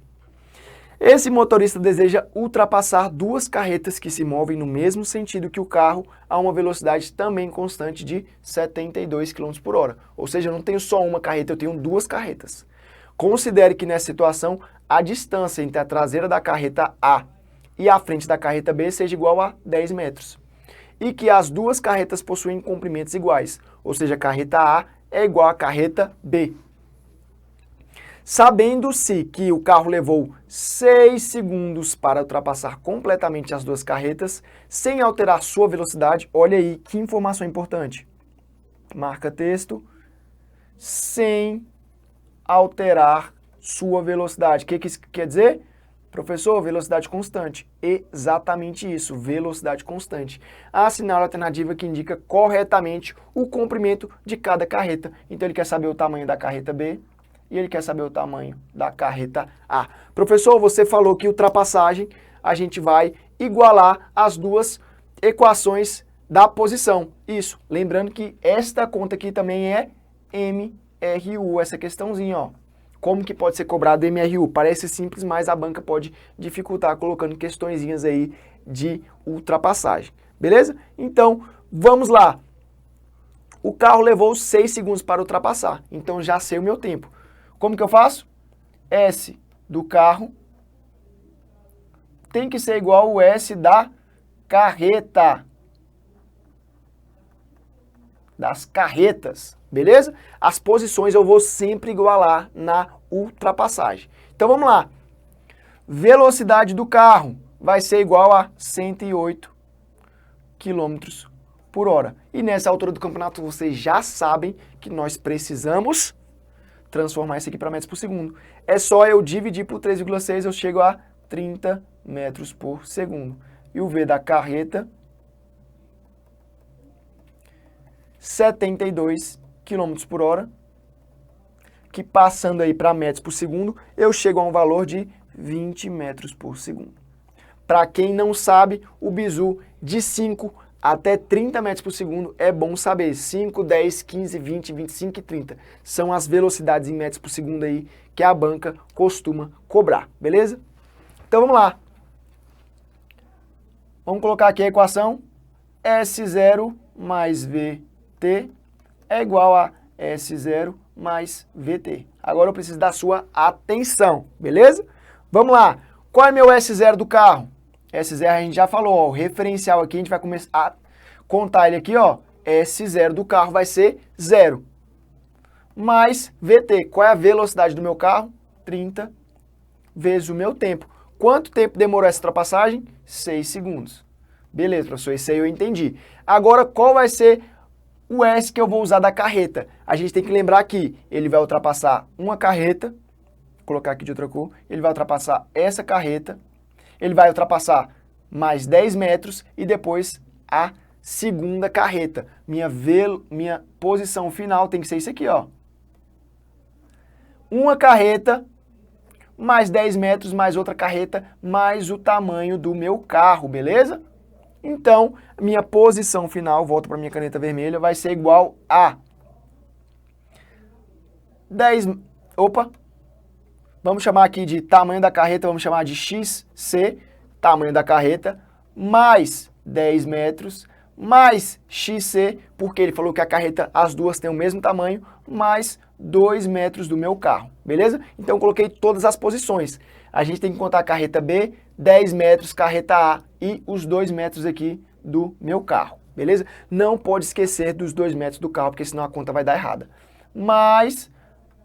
Esse motorista deseja ultrapassar duas carretas que se movem no mesmo sentido que o carro a uma velocidade também constante de 72 km por hora. Ou seja, eu não tenho só uma carreta, eu tenho duas carretas. Considere que nessa situação a distância entre a traseira da carreta A e a frente da carreta B seja igual a 10 metros. E que as duas carretas possuem comprimentos iguais, ou seja, a carreta A é igual à carreta B. Sabendo-se que o carro levou 6 segundos para ultrapassar completamente as duas carretas, sem alterar sua velocidade, olha aí que informação importante. Marca texto, sem alterar sua velocidade. O que isso quer dizer? Professor, velocidade constante. Exatamente isso, velocidade constante. Assinale a alternativa que indica corretamente o comprimento de cada carreta. Então ele quer saber o tamanho da carreta B, e ele quer saber o tamanho da carreta A. Professor, você falou que ultrapassagem a gente vai igualar as duas equações da posição. Isso, lembrando que esta conta aqui também é MRU, essa questãozinha, ó. Como que pode ser cobrado MRU? Parece simples, mas a banca pode dificultar colocando questõezinhas aí de ultrapassagem. Beleza? Então, vamos lá. O carro levou 6 segundos para ultrapassar, então já sei o meu tempo. Como que eu faço? S do carro tem que ser igual ao S da carreta. Das carretas, beleza? As posições eu vou sempre igualar na ultrapassagem. Então vamos lá. Velocidade do carro vai ser igual a 108 km por hora. E nessa altura do campeonato vocês já sabem que nós precisamos transformar isso aqui para metros por segundo. É só eu dividir por 3,6, eu chego a 30 metros por segundo. E o V da carreta 72 km por hora, que passando aí para metros por segundo, eu chego a um valor de 20 metros por segundo. Para quem não sabe, o bizu de 5 até 30 metros por segundo é bom saber. 5, 10, 15, 20, 25 e 30 são as velocidades em metros por segundo aí que a banca costuma cobrar, beleza? Então vamos lá. Vamos colocar aqui a equação S0 mais VT é igual a S0 mais VT. Agora eu preciso da sua atenção, beleza? Vamos lá. Qual é meu S0 do carro? S0 a gente já falou, ó, o referencial aqui, a gente vai começar a contar ele aqui, ó. S0 do carro vai ser 0. Mais VT, qual é a velocidade do meu carro? 30 vezes o meu tempo. Quanto tempo demorou essa ultrapassagem? 6 segundos. Beleza, professor, isso aí eu entendi. Agora, qual vai ser o S que eu vou usar da carreta? A gente tem que lembrar que ele vai ultrapassar uma carreta, vou colocar aqui de outra cor, ele vai ultrapassar essa carreta, ele vai ultrapassar mais 10 metros e depois a segunda carreta. Minha posição final tem que ser isso aqui, ó. Uma carreta, mais 10 metros, mais outra carreta, mais o tamanho do meu carro, beleza? Então, minha posição final, volto para minha caneta vermelha, vai ser igual a 10... Opa! Vamos chamar aqui de tamanho da carreta, vamos chamar de XC, tamanho da carreta, mais 10 metros, mais XC, porque ele falou que a carreta, as duas têm o mesmo tamanho, mais 2 metros do meu carro, beleza? Então, eu coloquei todas as posições. A gente tem que contar a carreta B, 10 metros, carreta A e os 2 metros aqui do meu carro, beleza? Não pode esquecer dos 2 metros do carro, porque senão a conta vai dar errada. Mais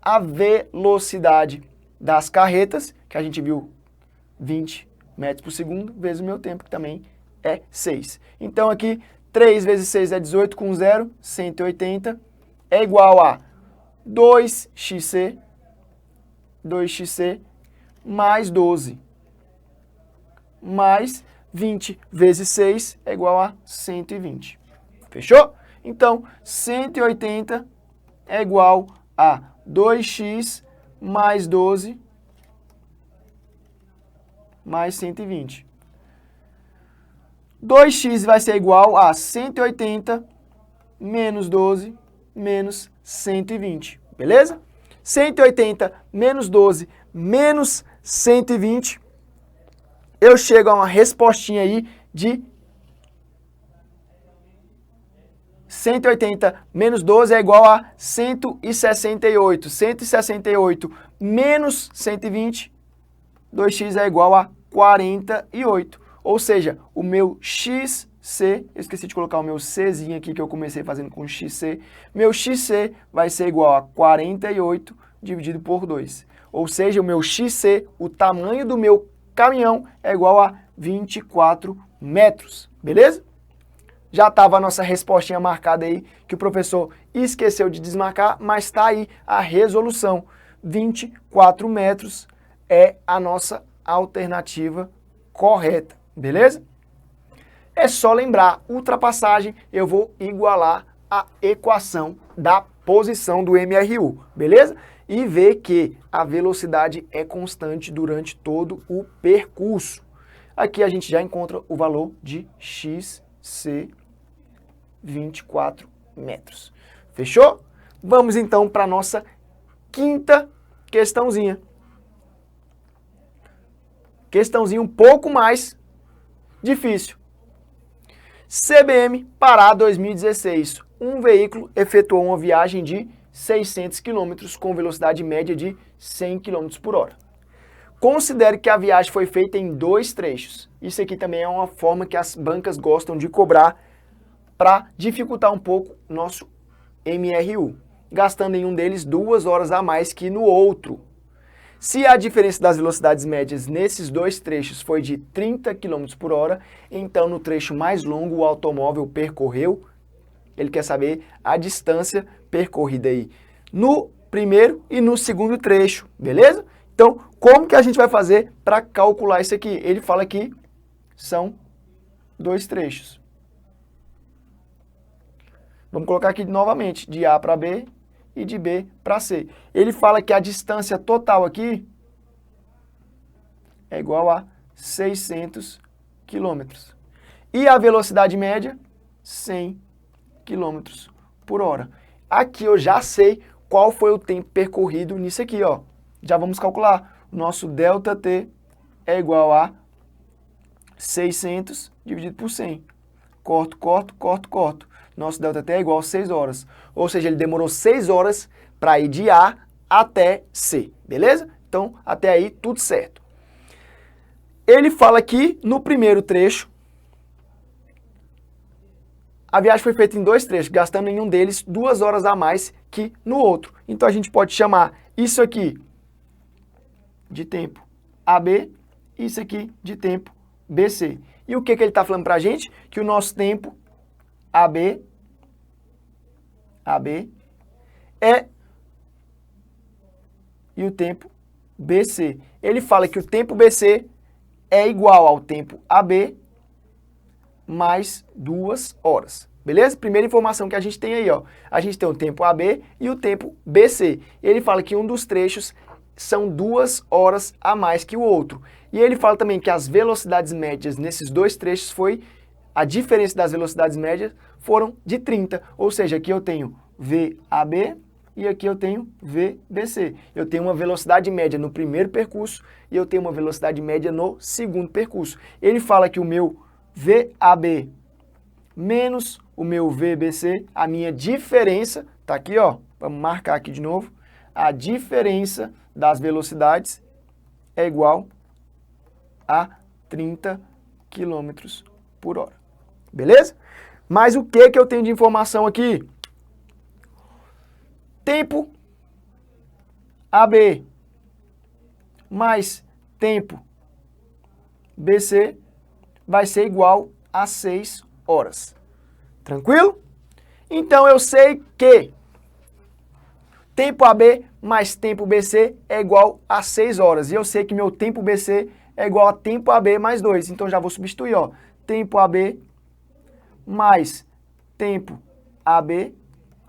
a velocidade das carretas, que a gente viu 20 metros por segundo, vezes o meu tempo, que também é 6. Então aqui, 3 vezes 6 é 18, com 0, 180, é igual a 2xc mais 12, mais 20 vezes 6 é igual a 120. Fechou? Então, 180 é igual a 2x mais 12 mais 120. 2x vai ser igual a 180 menos 12 menos 120, beleza? 180 menos 12 menos 120, eu chego a uma respostinha aí de 180 menos 12 é igual a 168. 168 menos 120, 2x é igual a 48. Ou seja, o meu XC, eu esqueci de colocar o meu Czinho aqui, que eu comecei fazendo com XC. Meu XC vai ser igual a 48 dividido por 2. Ou seja, o meu XC, o tamanho do meu caminhão, é igual a 24 metros. Beleza? Já estava a nossa respostinha marcada aí, que o professor esqueceu de desmarcar, mas está aí a resolução. 24 metros é a nossa alternativa correta, beleza? É só lembrar, ultrapassagem, eu vou igualar a equação da posição do MRU, beleza? E ver que a velocidade é constante durante todo o percurso. Aqui a gente já encontra o valor de XC 24 metros. Fechou? Vamos então para a nossa quinta questãozinha. Questãozinha um pouco mais difícil. CBM Pará 2016. Um veículo efetuou uma viagem de 600 km com velocidade média de 100 km por hora. Considere que a viagem foi feita em 2 trechos. Isso aqui também é uma forma que as bancas gostam de cobrar para dificultar um pouco nosso MRU, gastando em um deles 2 horas a mais que no outro. Se a diferença das velocidades médias nesses 2 trechos foi de 30 km por hora, então no trecho mais longo o automóvel percorreu, ele quer saber a distância percorrida aí no primeiro e no segundo trecho, beleza? Então, como que a gente vai fazer para calcular isso aqui? Ele fala que são 2 trechos. Vamos colocar aqui novamente, de A para B e de B para C. Ele fala que a distância total aqui é igual a 600 quilômetros. E a velocidade média, 100 quilômetros por hora. Aqui eu já sei qual foi o tempo percorrido nisso aqui, ó. Já vamos calcular. O nosso ΔT é igual a 600 dividido por 100. Corto, corto, corto, corto. Nosso ΔT é igual a 6 horas. Ou seja, ele demorou 6 horas para ir de A até C, beleza? Então, até aí, tudo certo. Ele fala aqui, no primeiro trecho, a viagem foi feita em 2 trechos, gastando em um deles 2 horas a mais que no outro. Então, a gente pode chamar isso aqui de tempo AB e isso aqui de tempo BC. E o que ele está falando para a gente? Que o nosso tempo AB é e o tempo BC. Ele fala que o tempo BC é igual ao tempo AB mais 2 horas. Beleza? Primeira informação que a gente tem aí, ó. A gente tem o tempo AB e o tempo BC. Ele fala que um dos trechos são 2 horas a mais que o outro. E ele fala também que as velocidades médias nesses 2 trechos a diferença das velocidades médias foram de 30. Ou seja, aqui eu tenho VAB e aqui eu tenho VBC. Eu tenho uma velocidade média no primeiro percurso e eu tenho uma velocidade média no segundo percurso. Ele fala que o meu VAB menos o meu VBC, a minha diferença, tá aqui, ó, vamos marcar aqui de novo, a diferença das velocidades é igual a 30 km por hora. Beleza? Mas o que eu tenho de informação aqui? Tempo AB mais tempo BC vai ser igual a 6 horas. Tranquilo? Então eu sei que tempo AB mais tempo BC é igual a 6 horas. E eu sei que meu tempo BC é igual a tempo AB mais 2. Então já vou substituir, ó. Tempo AB mais tempo AB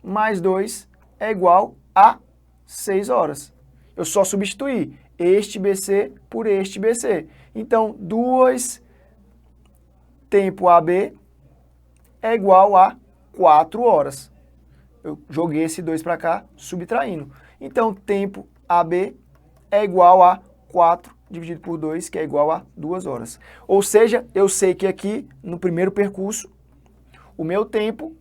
mais 2 é igual a 6 horas. Eu só substituir este BC por este BC. Então, 2 tempo AB é igual a 4 horas. Eu joguei esse 2 para cá, subtraindo. Então, tempo AB é igual a 4 dividido por 2, que é igual a 2 horas. Ou seja, eu sei que aqui, no primeiro percurso, o meu tempo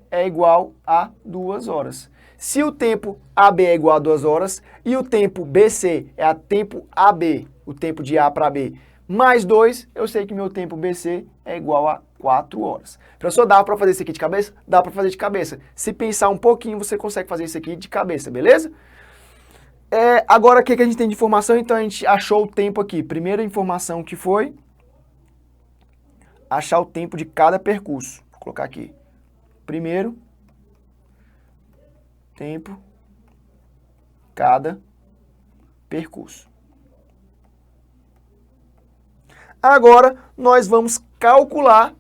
é igual a 2 horas. Se o tempo AB é igual a 2 horas e o tempo BC é a tempo AB, o tempo de A para B, mais 2, eu sei que meu tempo BC é igual a 4 horas. Professor, dá para fazer isso aqui de cabeça? Dá para fazer de cabeça. Se pensar um pouquinho, você consegue fazer isso aqui de cabeça, beleza? Agora, o que a gente tem de informação? Então, a gente achou o tempo aqui. Primeira informação que foi achar o tempo de cada percurso. Vou colocar aqui. Primeiro, tempo, cada percurso. Agora, nós vamos calcular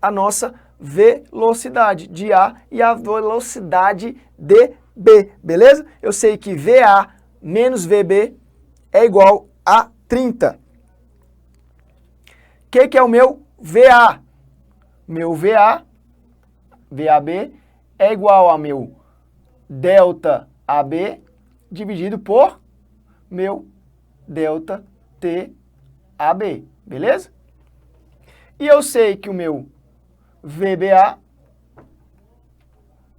a nossa velocidade de A e a velocidade de B, beleza? Eu sei que VA menos VB é igual a 30. O que é o meu VA? Meu VAB, é igual a meu ΔAB dividido por meu ΔTAB, beleza? E eu sei que o meu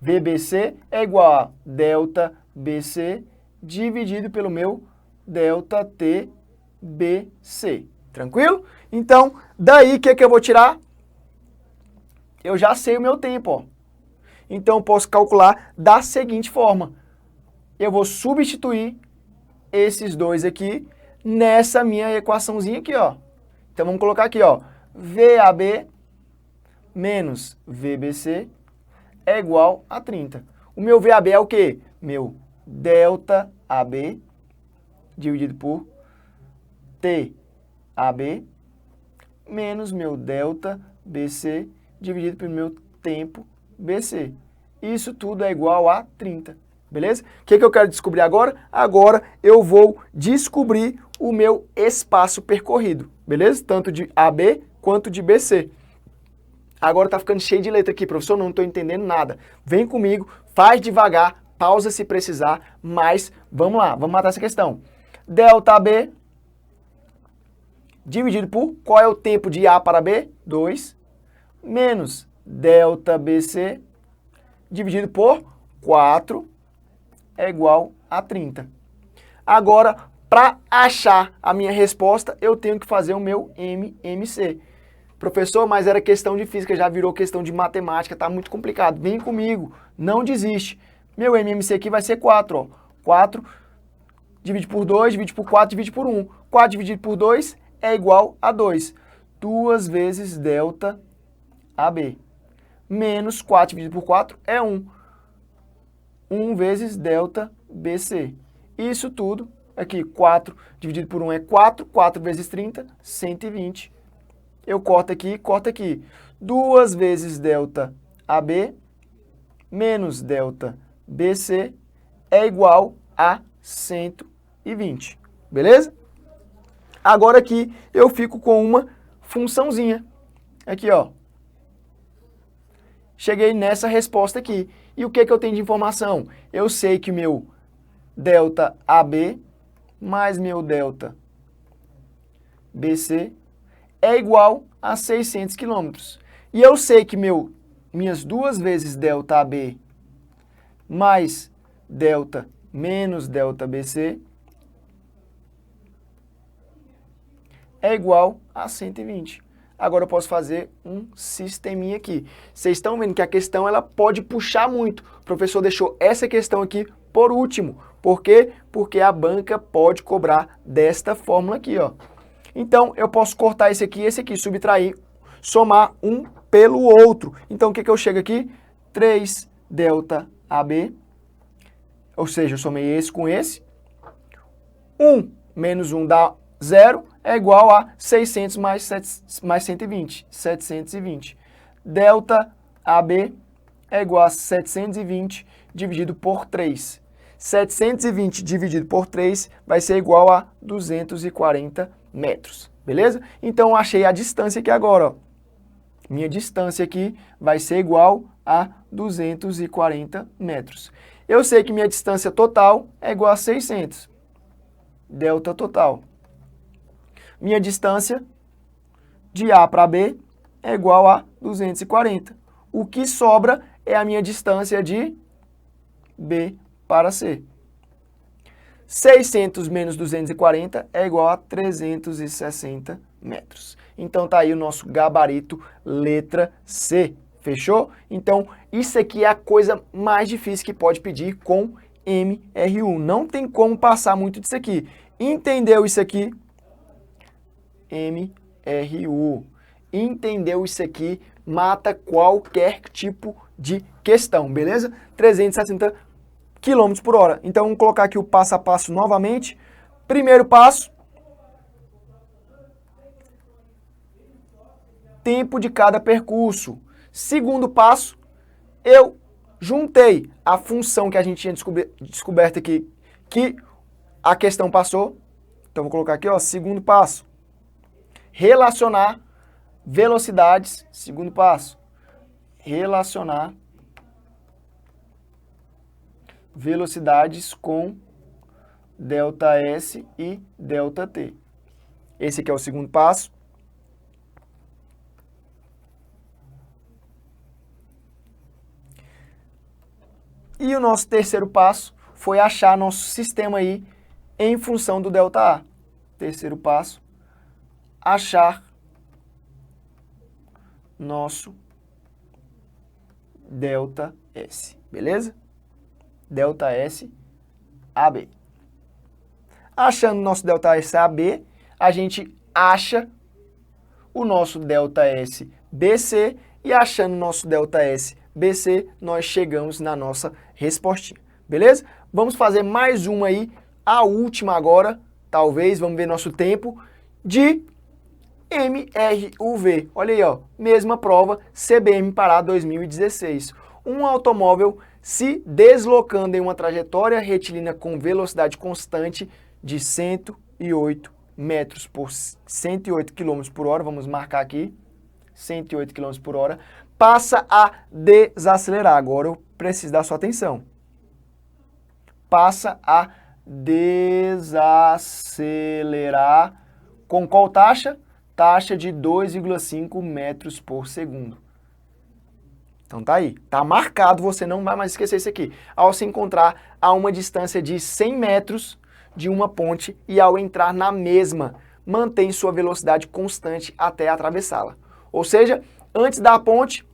VBC é igual a ΔBC dividido pelo meu ΔTBC. Tranquilo? Então, daí o que eu vou tirar? Eu já sei o meu tempo, ó. Então, eu posso calcular da seguinte forma. Eu vou substituir esses dois aqui nessa minha equaçãozinha aqui, ó. Então, vamos colocar aqui, ó. VAB menos VBC é igual a 30. O meu VAB é o quê? Meu ΔAB dividido por TAB menos meu ΔBC dividido pelo meu tempo BC. Isso tudo é igual a 30, beleza? O que eu quero descobrir agora? Agora eu vou descobrir o meu espaço percorrido, beleza? Tanto de AB quanto de BC. Agora tá ficando cheio de letra aqui, professor, não estou entendendo nada. Vem comigo, faz devagar, pausa se precisar, mas vamos lá, vamos matar essa questão. Delta B dividido por, qual é o tempo de A para B? 2, menos delta BC dividido por 4 é igual a 30. Agora, para achar a minha resposta, eu tenho que fazer o meu MMC. Professor, mas era questão de física, já virou questão de matemática, tá muito complicado. Vem comigo, não desiste. Meu MMC aqui vai ser 4, ó. 4 divide por 2, divide por 4, divide por 1. 4 dividido por 2 é igual a 2. 2 vezes delta AB. Menos 4 dividido por 4 é 1. 1 vezes delta BC. Isso tudo, aqui 4 dividido por 1 é 4. 4 vezes 30, 120. Eu corto aqui. 2 vezes delta AB menos delta BC é igual a 120, beleza? Agora aqui eu fico com uma funçãozinha. Aqui, ó. Cheguei nessa resposta aqui. E o que eu tenho de informação? Eu sei que meu delta AB mais meu delta BC é igual a 600 km. E eu sei que minhas 2 vezes delta AB mais delta menos delta BC é igual a 120. Agora eu posso fazer um sisteminha aqui. Vocês estão vendo que a questão ela pode puxar muito. O professor deixou essa questão aqui por último. Por quê? Porque a banca pode cobrar desta fórmula aqui, ó. Então, eu posso cortar esse aqui e esse aqui, subtrair, somar um pelo outro. Então, o que eu chego aqui? 3 delta AB, ou seja, eu somei esse com esse. 1 menos 1 dá 0, é igual a 600 mais 120, 720. Delta AB é igual a 720 dividido por 3. 720 dividido por 3 vai ser igual a 240 metros, beleza? Então, eu achei a distância aqui agora, ó. Minha distância aqui vai ser igual a 240 metros. Eu sei que minha distância total é igual a 600. Delta total. Minha distância de A para B é igual a 240. O que sobra é a minha distância de B para C. 600 menos 240 é igual a 360 metros. Então, tá aí o nosso gabarito letra C. Fechou? Então, isso aqui é a coisa mais difícil que pode pedir com MRU. Não tem como passar muito disso aqui. Entendeu isso aqui? MRU. Entendeu isso aqui? Mata qualquer tipo de questão, beleza? 360 km por hora. Então, vamos colocar aqui o passo a passo novamente. Primeiro passo. Tempo de cada percurso. Segundo passo, eu juntei a função que a gente tinha descoberto aqui, que a questão passou. Então, vou colocar aqui, ó, segundo passo. Relacionar velocidades. Segundo passo. Relacionar velocidades com ΔS e ΔT. Esse aqui é o segundo passo. E o nosso terceiro passo foi achar nosso sistema aí em função do ΔA. Terceiro passo, achar nosso ΔS, beleza? ΔS AB. Achando nosso ΔS AB, a gente acha o nosso ΔS BC e achando nosso ΔS BC, nós chegamos na nossa respostinha, beleza? Vamos fazer mais uma aí, a última agora, talvez, vamos ver nosso tempo, de MRUV. Olha aí, ó, mesma prova, CBM Pará 2016. Um automóvel se deslocando em uma trajetória retilínea com velocidade constante de 108 metros por 108 km por hora, vamos marcar aqui, 108 km por hora, passa a desacelerar. Agora eu preciso da sua atenção. Passa a desacelerar com qual taxa? Taxa de 2,5 metros por segundo. Então tá aí, tá marcado, você não vai mais esquecer isso aqui. Ao se encontrar a uma distância de 100 metros de uma ponte e ao entrar na mesma, mantém sua velocidade constante até atravessá-la. Ou seja, antes da ponte,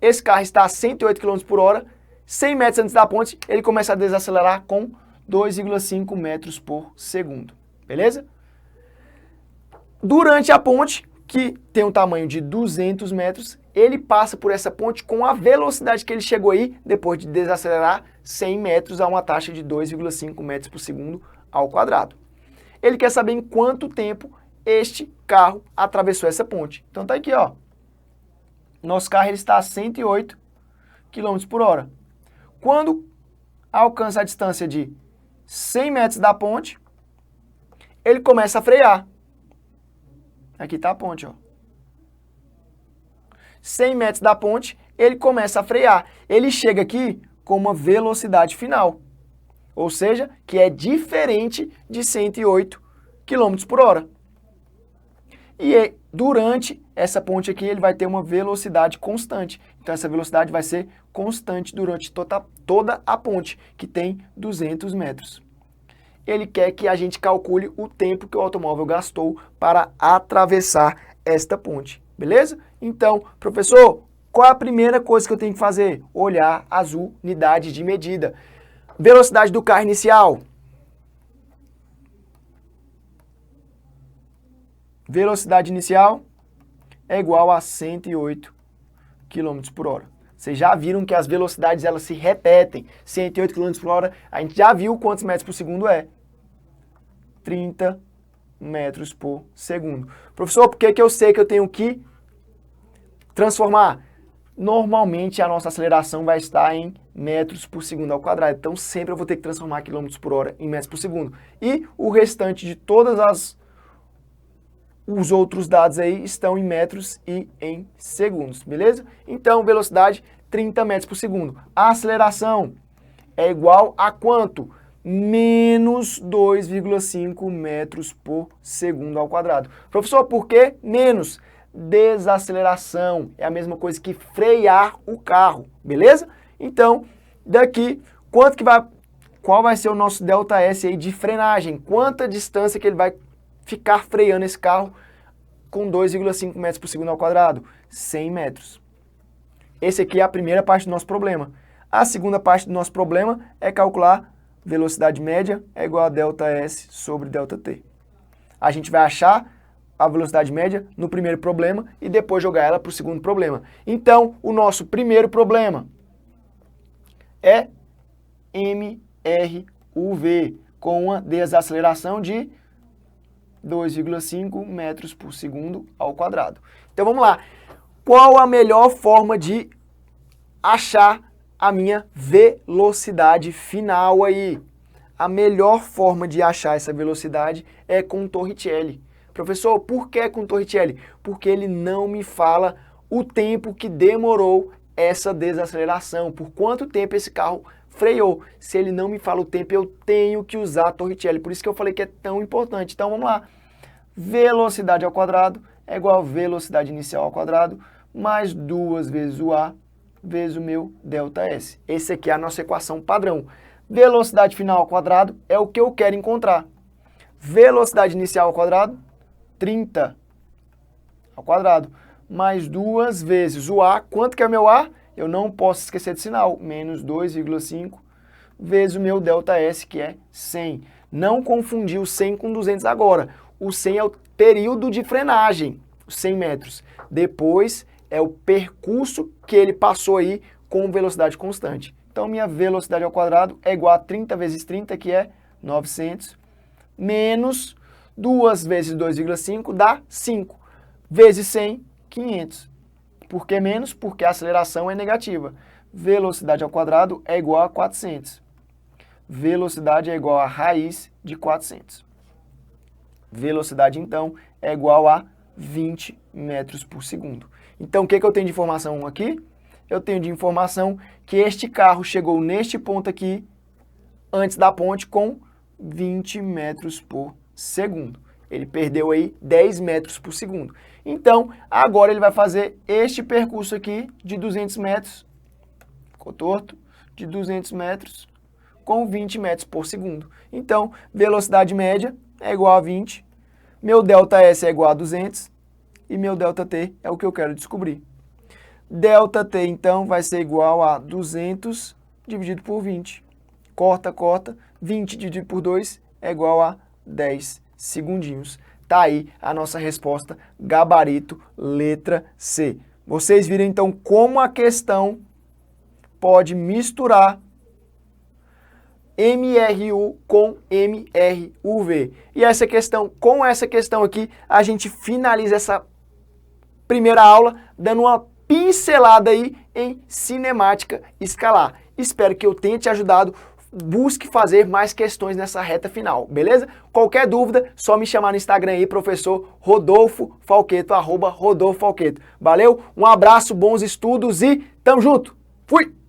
esse carro está a 108 km por hora, 100 metros antes da ponte, ele começa a desacelerar com 2,5 metros por segundo. Beleza? Durante a ponte, que tem um tamanho de 200 metros, ele passa por essa ponte com a velocidade que ele chegou aí, depois de desacelerar 100 metros a uma taxa de 2,5 metros por segundo ao quadrado. Ele quer saber em quanto tempo este carro atravessou essa ponte. Então tá aqui, ó. Nosso carro ele está a 108 km por hora. Quando alcança a distância de 100 metros da ponte, ele começa a frear. Aqui está a ponte, ó. 100 metros da ponte, ele começa a frear. Ele chega aqui com uma velocidade final, ou seja, que é diferente de 108 km por hora. E durante essa ponte aqui, ele vai ter uma velocidade constante. Então, essa velocidade vai ser constante durante toda a ponte, que tem 200 metros. Ele quer que a gente calcule o tempo que o automóvel gastou para atravessar esta ponte. Beleza? Então, professor, qual a primeira coisa que eu tenho que fazer? Olhar as unidades de medida. Velocidade do carro inicial. Velocidade inicial é igual a 108 km por hora. Vocês já viram que as velocidades elas se repetem. 108 km por hora, a gente já viu quantos metros por segundo é. 30 metros por segundo. Professor, por que eu sei que eu tenho que transformar? Normalmente a nossa aceleração vai estar em metros por segundo ao quadrado. Então sempre eu vou ter que transformar quilômetros por hora em metros por segundo. E o restante de os outros dados aí estão em metros e em segundos, beleza? Então, velocidade 30 metros por segundo. A aceleração é igual a quanto? Menos 2,5 metros por segundo ao quadrado. Professor, por que menos? Desaceleração é a mesma coisa que frear o carro, beleza? Então, daqui, qual vai ser o nosso ΔS aí de frenagem? Quanta distância que ele vai ficar freando esse carro com 2,5 metros por segundo ao quadrado? 100 metros. Esse aqui é a primeira parte do nosso problema. A segunda parte do nosso problema é calcular velocidade média é igual a ΔS sobre ΔT. A gente vai achar a velocidade média no primeiro problema e depois jogar ela para o segundo problema. Então, o nosso primeiro problema é MRUV, com uma desaceleração de 2,5 metros por segundo ao quadrado. Então vamos lá. Qual a melhor forma de achar a minha velocidade final aí? A melhor forma de achar essa velocidade é com Torricelli. Professor, por que com Torricelli? Porque ele não me fala o tempo que demorou essa desaceleração, por quanto tempo esse carro freou. Se ele não me fala o tempo, eu tenho que usar Torricelli. Por isso que eu falei que é tão importante. Então vamos lá. Velocidade ao quadrado é igual a velocidade inicial ao quadrado mais 2 vezes o A vezes o meu ΔS. Esse aqui é a nossa equação padrão. Velocidade final ao quadrado é o que eu quero encontrar. Velocidade inicial ao quadrado, 30 ao quadrado, mais 2 vezes o A. Quanto que é o meu A? Eu não posso esquecer de sinal. Menos 2,5 vezes o meu ΔS, que é 100. Não confundir o 100 com 200 agora. O 100 é o período de frenagem, os 100 metros. Depois é o percurso que ele passou aí com velocidade constante. Então, minha velocidade ao quadrado é igual a 30 vezes 30, que é 900, menos 2 vezes 2,5 dá 5. vezes 100, 500. Por que menos? Porque a aceleração é negativa. Velocidade ao quadrado é igual a 400. Velocidade é igual a raiz de 400. Velocidade, então, é igual a 20 metros por segundo. Então, o que eu tenho de informação aqui? Eu tenho de informação que este carro chegou neste ponto aqui, antes da ponte, com 20 metros por segundo. Ele perdeu aí 10 metros por segundo. Então, agora ele vai fazer este percurso aqui de 200 metros, ficou torto, de 200 metros com 20 metros por segundo. Então, velocidade média é igual a 20, meu ΔS é igual a 200 e meu ΔT é o que eu quero descobrir. ΔT, então, vai ser igual a 200 dividido por 20. Corta, corta, 20 dividido por 2 é igual a 10 segundinhos. Tá aí a nossa resposta, gabarito, letra C. Vocês viram, então, como a questão pode misturar MRU com MRUV. E essa questão, com essa questão aqui, a gente finaliza essa primeira aula dando uma pincelada aí em cinemática escalar. Espero que eu tenha te ajudado. Busque fazer mais questões nessa reta final, beleza? Qualquer dúvida, só me chamar no Instagram aí, professor Rodolfo Falqueto, @Rodolfo Falqueto. Valeu, um abraço, bons estudos e tamo junto! Fui!